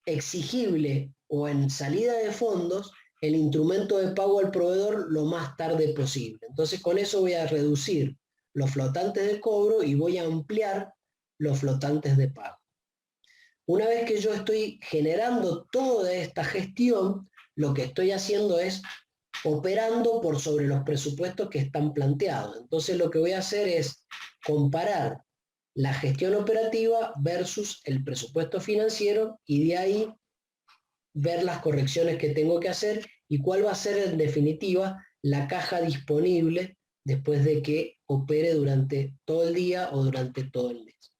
S1: exigible o en salida de fondos el instrumento de pago al proveedor lo más tarde posible. Entonces con eso voy a reducir los flotantes de cobro y voy a ampliar los flotantes de pago. Una vez que yo estoy generando toda esta gestión, lo que estoy haciendo es operando por sobre los presupuestos que están planteados. Entonces lo que voy a hacer es comparar la gestión operativa versus el presupuesto financiero y de ahí ver las correcciones que tengo que hacer y cuál va a ser en definitiva la caja disponible después de que opere durante todo el día o durante todo el mes.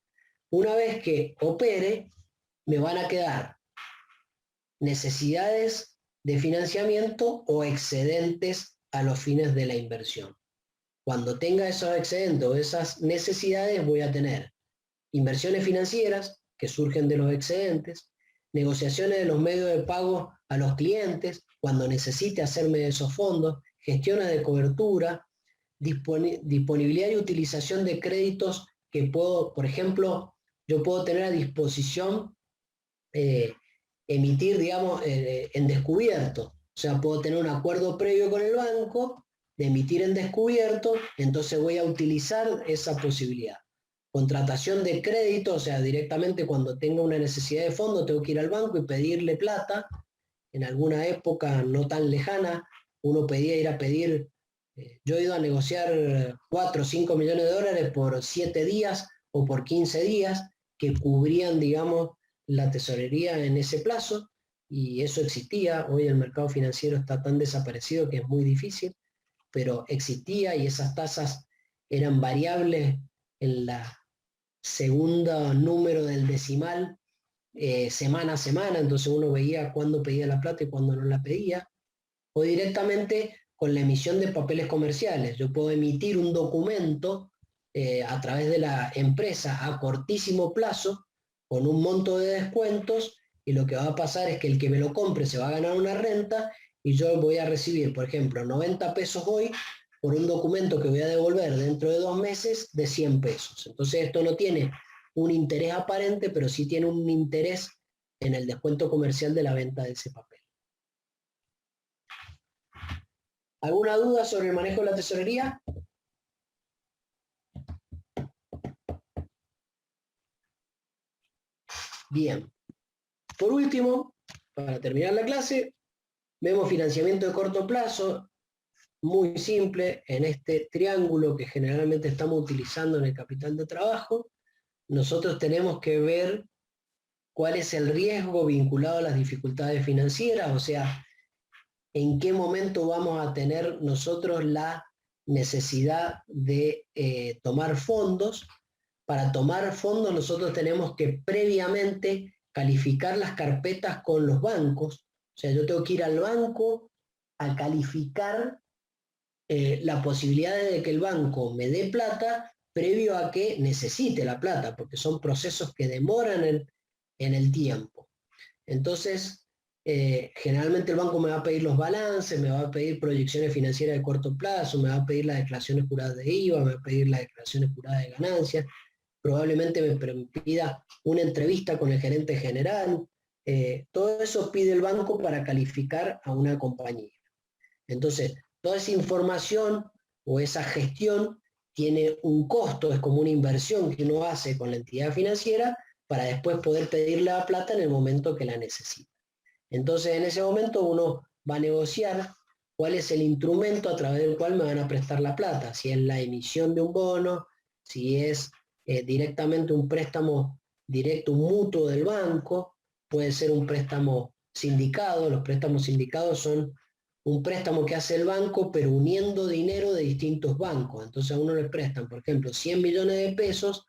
S1: Una vez que opere, me van a quedar necesidades de financiamiento o excedentes a los fines de la inversión. Cuando tenga esos excedentes o esas necesidades, voy a tener inversiones financieras que surgen de los excedentes, negociaciones de los medios de pago a los clientes cuando necesite hacerme de esos fondos, gestiones de cobertura, disponibilidad y utilización de créditos que puedo, por ejemplo, yo puedo tener a disposición emitir, digamos, en descubierto. O sea, puedo tener un acuerdo previo con el banco de emitir en descubierto, entonces voy a utilizar esa posibilidad. Contratación de crédito, o sea, directamente cuando tenga una necesidad de fondo tengo que ir al banco y pedirle plata. En alguna época no tan lejana, uno pedía ir a pedir, yo he ido a negociar 4 o 5 millones de dólares por 7 días o por 15 días que cubrían, digamos, la tesorería en ese plazo, y eso existía. Hoy el mercado financiero está tan desaparecido que es muy difícil, pero existía y esas tasas eran variables en la segunda número del decimal semana a semana, entonces uno veía cuándo pedía la plata y cuándo no la pedía, o directamente con la emisión de papeles comerciales. Yo puedo emitir un documento a través de la empresa a cortísimo plazo con un monto de descuentos, y lo que va a pasar es que el que me lo compre se va a ganar una renta y yo voy a recibir, por ejemplo, 90 pesos hoy por un documento que voy a devolver dentro de 2 meses de 100 pesos. Entonces esto no tiene un interés aparente, pero sí tiene un interés en el descuento comercial de la venta de ese papel. ¿Alguna duda sobre el manejo de la tesorería? Bien. Por último, para terminar la clase, vemos financiamiento de corto plazo, muy simple. En este triángulo que generalmente estamos utilizando en el capital de trabajo, nosotros tenemos que ver cuál es el riesgo vinculado a las dificultades financieras, o sea, en qué momento vamos a tener nosotros la necesidad de tomar fondos. Para tomar fondos nosotros tenemos que previamente calificar las carpetas con los bancos. O sea, yo tengo que ir al banco a calificar la posibilidad de que el banco me dé plata previo a que necesite la plata, porque son procesos que demoran en el tiempo. Entonces, generalmente el banco me va a pedir los balances, me va a pedir proyecciones financieras de corto plazo, me va a pedir las declaraciones juradas de IVA, me va a pedir las declaraciones juradas de ganancias, probablemente me pida una entrevista con el gerente general. Todo eso pide el banco para calificar a una compañía. Entonces, toda esa información o esa gestión tiene un costo, es como una inversión que uno hace con la entidad financiera para después poder pedir la plata en el momento que la necesita. Entonces, en ese momento uno va a negociar cuál es el instrumento a través del cual me van a prestar la plata, si es la emisión de un bono, si es directamente un préstamo directo, un mutuo del banco, puede ser un préstamo sindicado. Los préstamos sindicados son un préstamo que hace el banco, pero uniendo dinero de distintos bancos. Entonces a uno le prestan, por ejemplo, 100 millones de pesos,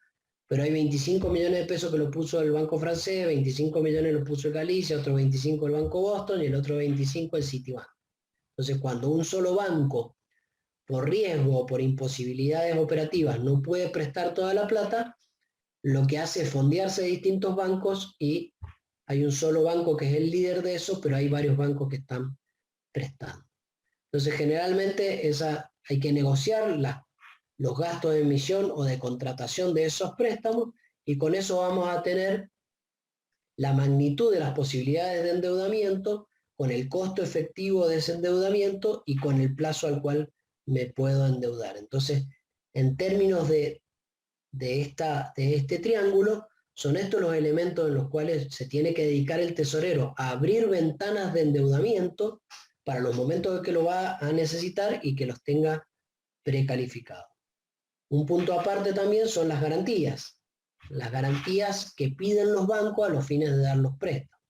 S1: pero hay 25 millones de pesos que lo puso el Banco Francés, 25 millones lo puso el Galicia, otro 25 el Banco Boston y el otro 25 el Citibank. Entonces cuando un solo banco, por riesgo o por imposibilidades operativas, no puede prestar toda la plata, lo que hace es fondearse de distintos bancos y hay un solo banco que es el líder de eso, pero hay varios bancos que están prestando. Entonces generalmente hay que negociar los gastos de emisión o de contratación de esos préstamos y con eso vamos a tener la magnitud de las posibilidades de endeudamiento, con el costo efectivo de ese endeudamiento y con el plazo al cual me puedo endeudar. Entonces, en términos de este triángulo, son estos los elementos en los cuales se tiene que dedicar el tesorero a abrir ventanas de endeudamiento para los momentos en que lo va a necesitar y que los tenga precalificados. Un punto aparte también son las garantías que piden los bancos a los fines de dar los préstamos.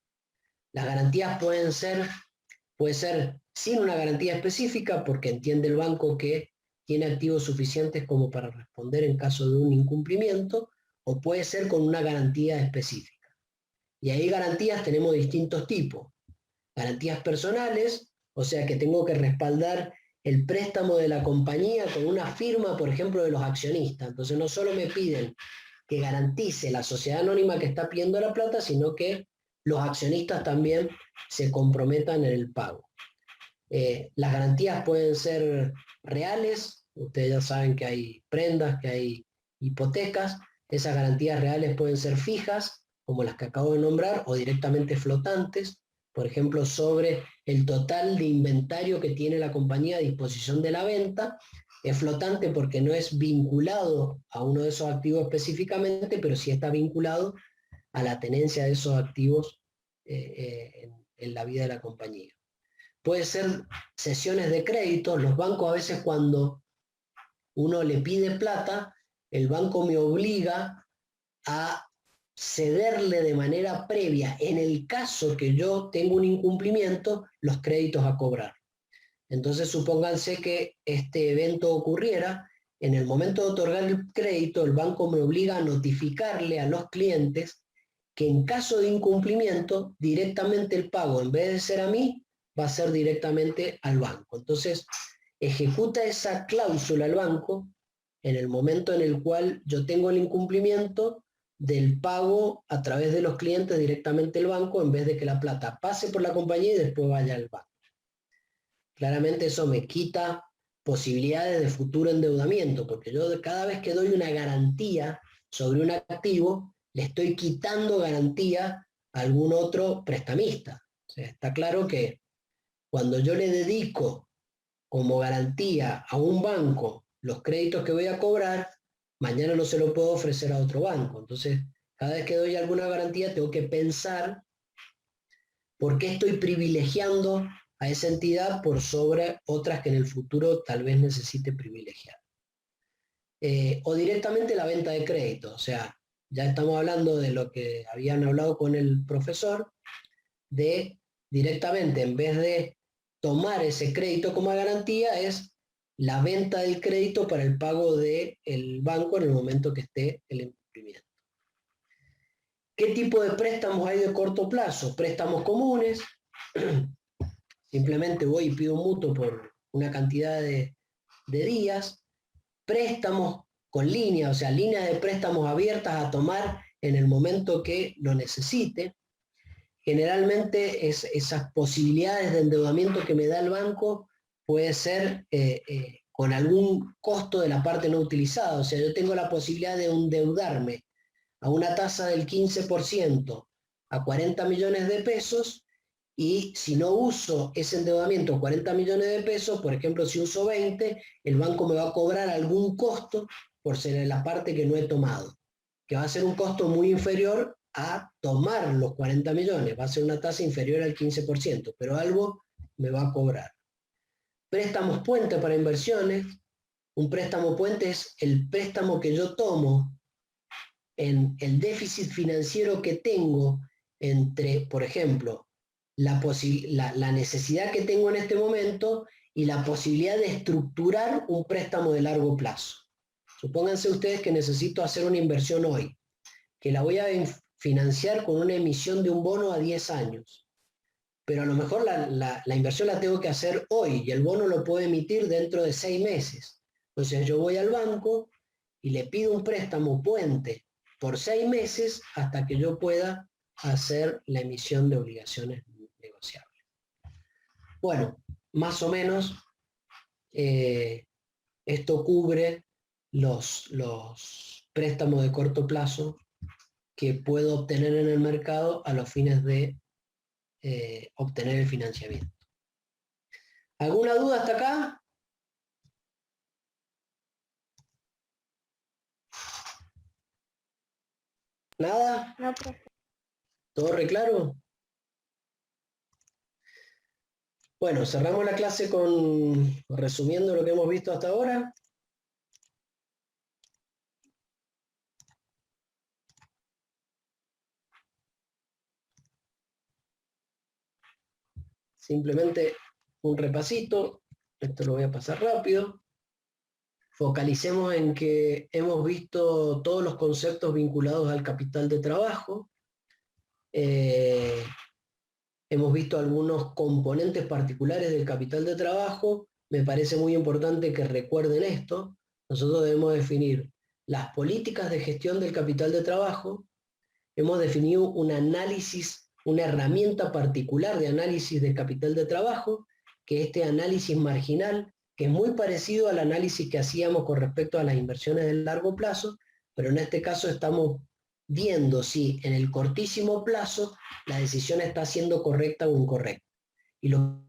S1: Las garantías puede ser sin una garantía específica, porque entiende el banco que tiene activos suficientes como para responder en caso de un incumplimiento, o puede ser con una garantía específica. Y ahí garantías tenemos distintos tipos. Garantías personales, o sea que tengo que respaldar el préstamo de la compañía con una firma, por ejemplo, de los accionistas. Entonces no solo me piden que garantice la sociedad anónima que está pidiendo la plata, sino que los accionistas también se comprometan en el pago. Las garantías pueden ser reales, ustedes ya saben que hay prendas, que hay hipotecas. Esas garantías reales pueden ser fijas, como las que acabo de nombrar, o directamente flotantes, por ejemplo, sobre el total de inventario que tiene la compañía a disposición de la venta. Es flotante porque no es vinculado a uno de esos activos específicamente, pero sí está vinculado a la tenencia de esos activos en la vida de la compañía. Puede ser cesiones de crédito. Los bancos a veces, cuando uno le pide plata, el banco me obliga a cederle de manera previa, en el caso que yo tengo un incumplimiento, los créditos a cobrar. Entonces supónganse que este evento ocurriera, en el momento de otorgar el crédito, el banco me obliga a notificarle a los clientes que en caso de incumplimiento, directamente el pago, en vez de ser a mí, va a ser directamente al banco. Entonces, ejecuta esa cláusula el banco en el momento en el cual yo tengo el incumplimiento del pago a través de los clientes directamente al banco, en vez de que la plata pase por la compañía y después vaya al banco. Claramente eso me quita posibilidades de futuro endeudamiento, porque yo cada vez que doy una garantía sobre un activo, le estoy quitando garantía a algún otro prestamista. O sea, está claro que cuando yo le dedico como garantía a un banco los créditos que voy a cobrar, mañana no se lo puedo ofrecer a otro banco. Entonces, cada vez que doy alguna garantía, tengo que pensar por qué estoy privilegiando a esa entidad por sobre otras que en el futuro tal vez necesite privilegiar. O directamente la venta de crédito. O sea, ya estamos hablando de lo que habían hablado con el profesor, de directamente, en vez de tomar ese crédito como garantía, es la venta del crédito para el pago del banco en el momento que esté el incumplimiento. ¿Qué tipo de préstamos hay de corto plazo? Préstamos comunes. Simplemente voy y pido un mutuo por una cantidad de días. Préstamos con línea, o sea, líneas de préstamos abiertas a tomar en el momento que lo necesite. Generalmente esas posibilidades de endeudamiento que me da el banco puede ser con algún costo de la parte no utilizada. O sea, yo tengo la posibilidad de endeudarme a una tasa del 15% a 40 millones de pesos, y si no uso ese endeudamiento 40 millones de pesos, por ejemplo, si uso 20, el banco me va a cobrar algún costo por ser la parte que no he tomado, que va a ser un costo muy inferior a tomar los 40 millones, va a ser una tasa inferior al 15%, pero algo me va a cobrar. Préstamos puente para inversiones. Un préstamo puente es el préstamo que yo tomo en el déficit financiero que tengo entre, por ejemplo, la necesidad que tengo en este momento y la posibilidad de estructurar un préstamo de largo plazo. Supónganse ustedes que necesito hacer una inversión hoy, que la voy a financiar con una emisión de un bono a 10 años, pero a lo mejor la inversión la tengo que hacer hoy y el bono lo puedo emitir dentro de 6 meses. Entonces yo voy al banco y le pido un préstamo puente por 6 meses hasta que yo pueda hacer la emisión de obligaciones negociables. Bueno, más o menos esto cubre los préstamos de corto plazo que puedo obtener en el mercado a los fines de obtener el financiamiento. ¿Alguna duda hasta acá? ¿Nada?
S3: No, profe.
S1: ¿Todo reclaro? Bueno, cerramos la clase resumiendo lo que hemos visto hasta ahora. Simplemente un repasito, esto lo voy a pasar rápido. Focalicemos en que hemos visto todos los conceptos vinculados al capital de trabajo. Hemos visto algunos componentes particulares del capital de trabajo. Me parece muy importante que recuerden esto. Nosotros debemos definir las políticas de gestión del capital de trabajo. Hemos definido un análisis, una herramienta particular de análisis del capital de trabajo, que es este análisis marginal, que es muy parecido al análisis que hacíamos con respecto a las inversiones de largo plazo, pero en este caso estamos viendo si en el cortísimo plazo la decisión está siendo correcta o incorrecta. Y lo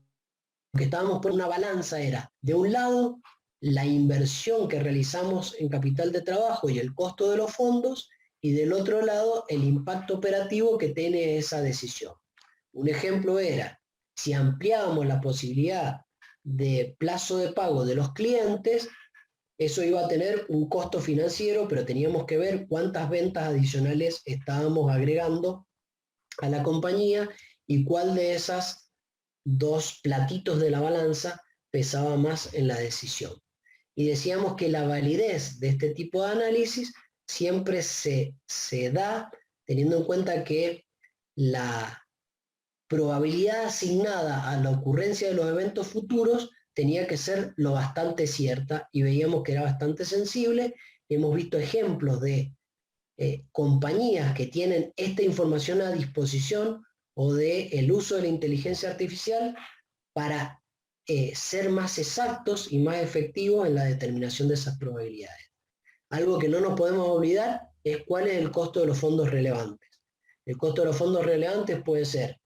S1: que estábamos por una balanza era, de un lado, la inversión que realizamos en capital de trabajo y el costo de los fondos, y del otro lado, el impacto operativo que tiene esa decisión. Un ejemplo era, si ampliábamos la posibilidad de plazo de pago de los clientes, eso iba a tener un costo financiero, pero teníamos que ver cuántas ventas adicionales estábamos agregando a la compañía y cuál de esas dos platitos de la balanza pesaba más en la decisión. Y decíamos que la validez de este tipo de análisis siempre se da teniendo en cuenta que la probabilidad asignada a la ocurrencia de los eventos futuros tenía que ser lo bastante cierta, y veíamos que era bastante sensible. Hemos visto ejemplos de compañías que tienen esta información a disposición o el uso de la inteligencia artificial para ser más exactos y más efectivos en la determinación de esas probabilidades. Algo que no nos podemos olvidar es cuál es el costo de los fondos relevantes. El costo de los fondos relevantes puede ser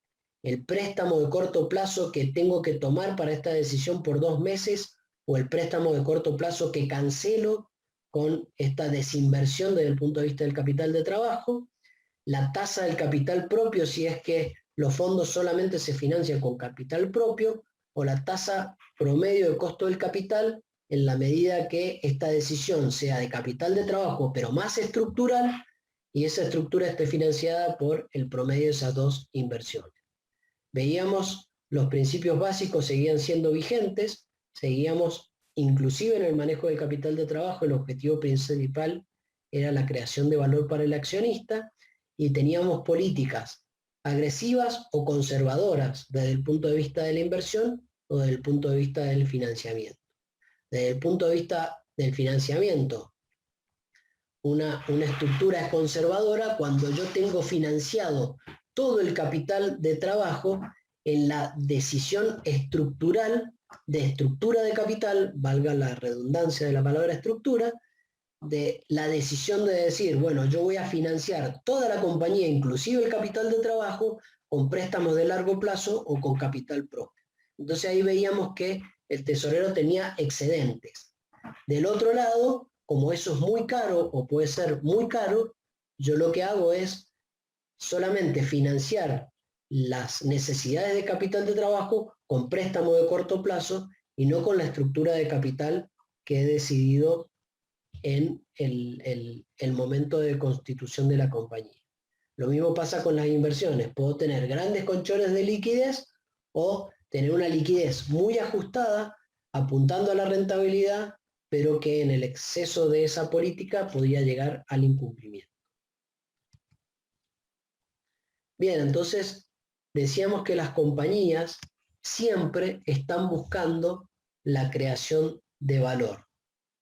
S1: el préstamo de corto plazo que tengo que tomar para esta decisión por 2 meses, o el préstamo de corto plazo que cancelo con esta desinversión desde el punto de vista del capital de trabajo, la tasa del capital propio si es que los fondos solamente se financian con capital propio, o la tasa promedio de costo del capital en la medida que esta decisión sea de capital de trabajo pero más estructural, y esa estructura esté financiada por el promedio de esas dos inversiones. Veíamos los principios básicos seguían siendo vigentes, seguíamos inclusive en el manejo del capital de trabajo, el objetivo principal era la creación de valor para el accionista, y teníamos políticas agresivas o conservadoras desde el punto de vista de la inversión o desde el punto de vista del financiamiento. Desde el punto de vista del financiamiento, una estructura es conservadora cuando yo tengo financiado todo el capital de trabajo en la decisión estructural, de estructura de capital, valga la redundancia de la palabra estructura, de la decisión de decir, bueno, yo voy a financiar toda la compañía, inclusive el capital de trabajo, con préstamos de largo plazo o con capital propio. Entonces ahí veíamos que el tesorero tenía excedentes. Del otro lado, como eso es muy caro o puede ser muy caro, yo lo que hago es solamente financiar las necesidades de capital de trabajo con préstamo de corto plazo y no con la estructura de capital que he decidido en el momento de constitución de la compañía. Lo mismo pasa con las inversiones. Puedo tener grandes colchones de liquidez o tener una liquidez muy ajustada, apuntando a la rentabilidad, pero que en el exceso de esa política podría llegar al incumplimiento. Bien, entonces decíamos que las compañías siempre están buscando la creación de valor.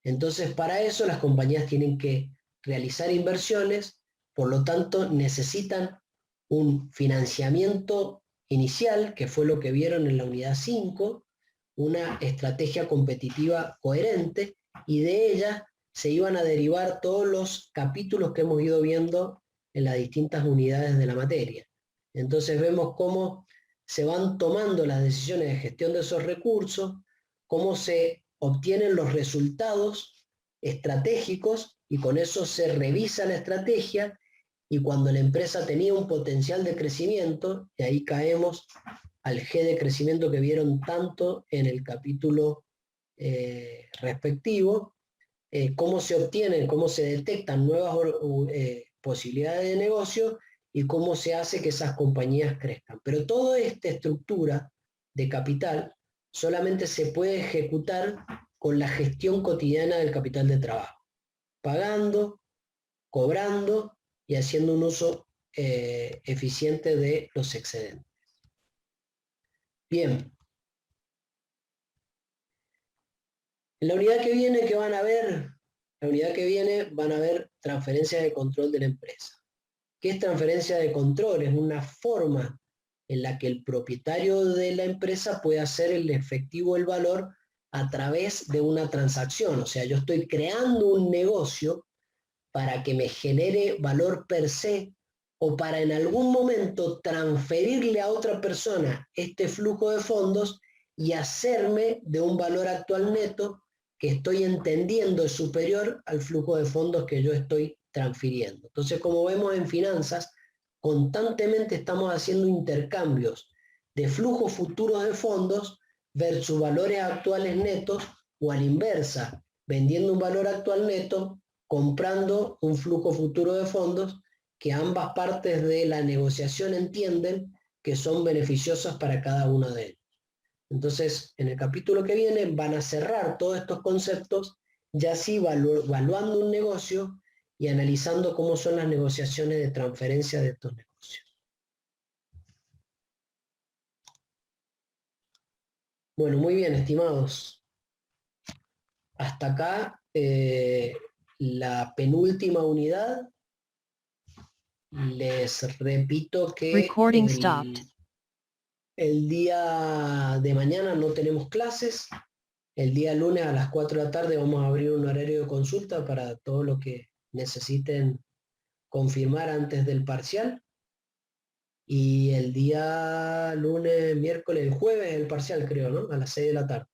S1: Entonces, para eso las compañías tienen que realizar inversiones, por lo tanto necesitan un financiamiento inicial, que fue lo que vieron en la unidad 5, una estrategia competitiva coherente, y de ella se iban a derivar todos los capítulos que hemos ido viendo en las distintas unidades de la materia. Entonces vemos cómo se van tomando las decisiones de gestión de esos recursos, cómo se obtienen los resultados estratégicos y con eso se revisa la estrategia, y cuando la empresa tenía un potencial de crecimiento, y ahí caemos al G de crecimiento que vieron tanto en el capítulo respectivo, cómo se obtienen, cómo se detectan nuevas posibilidades de negocio y cómo se hace que esas compañías crezcan. Pero toda esta estructura de capital solamente se puede ejecutar con la gestión cotidiana del capital de trabajo, pagando, cobrando y haciendo un uso eficiente de los excedentes. Bien. En la unidad que viene, ¿qué van a ver? La unidad que viene van a ver transferencia de control de la empresa. ¿Qué es transferencia de control? Es una forma en la que el propietario de la empresa puede hacer el efectivo el valor a través de una transacción. O sea, yo estoy creando un negocio para que me genere valor per se, o para en algún momento transferirle a otra persona este flujo de fondos y hacerme de un valor actual neto que estoy entendiendo es superior al flujo de fondos que yo estoy transfiriendo. Entonces, como vemos en finanzas, constantemente estamos haciendo intercambios de flujos futuros de fondos versus valores actuales netos, o a la inversa, vendiendo un valor actual neto, comprando un flujo futuro de fondos que ambas partes de la negociación entienden que son beneficiosas para cada uno de ellos. Entonces, en el capítulo que viene van a cerrar todos estos conceptos, ya así evaluando un negocio y analizando cómo son las negociaciones de transferencia de estos negocios. Bueno, muy bien, estimados. Hasta acá la penúltima unidad. Les repito que
S2: Recording stopped.
S1: el día de mañana no tenemos clases. El día lunes a las 4 de la tarde vamos a abrir un horario de consulta para todo lo que necesiten confirmar antes del parcial. Y el día lunes, miércoles, el jueves el parcial, creo, ¿no? A las 6 de la tarde.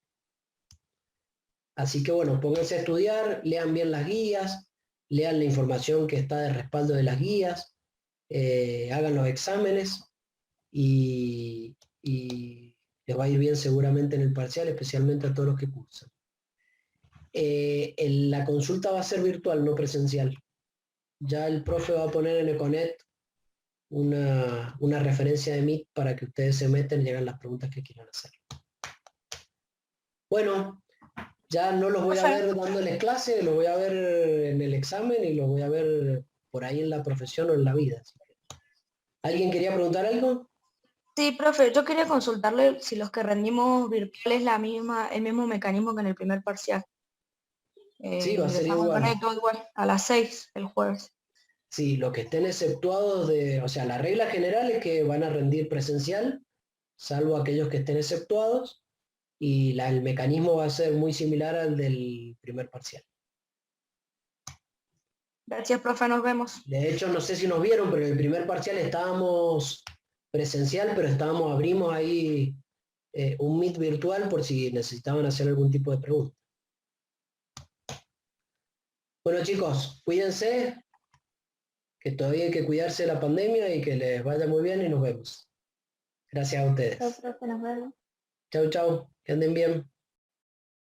S1: Así que bueno, pónganse a estudiar, lean bien las guías, lean la información que está de respaldo de las guías, hagan los exámenes y les va a ir bien seguramente en el parcial, especialmente a todos los que cursan. La consulta va a ser virtual, no presencial. Ya el profe va a poner en Econet una referencia de Meet para que ustedes se metan y hagan las preguntas que quieran hacer. Bueno, ya no los voy a ver dándoles clase, los voy a ver en el examen y los voy a ver por ahí en la profesión o en la vida. ¿Alguien quería preguntar algo?
S4: Sí, profe, yo quería consultarle si los que rendimos virtuales el mismo mecanismo que en el primer parcial.
S1: Sí, va a ser igual.
S4: Todo igual, a las 6 el jueves.
S1: Sí, los que estén exceptuados o sea, la regla general es que van a rendir presencial, salvo aquellos que estén exceptuados, y el mecanismo va a ser muy similar al del primer parcial.
S4: Gracias, profe, nos vemos.
S1: De hecho, no sé si nos vieron, pero en el primer parcial estábamos presencial, pero abrimos ahí un Meet virtual por si necesitaban hacer algún tipo de pregunta. Bueno, chicos, cuídense, que todavía hay que cuidarse de la pandemia y que les vaya muy bien y nos vemos. Gracias a ustedes.
S3: Chao, profe, nos vemos.
S1: Chau, chau, que anden bien.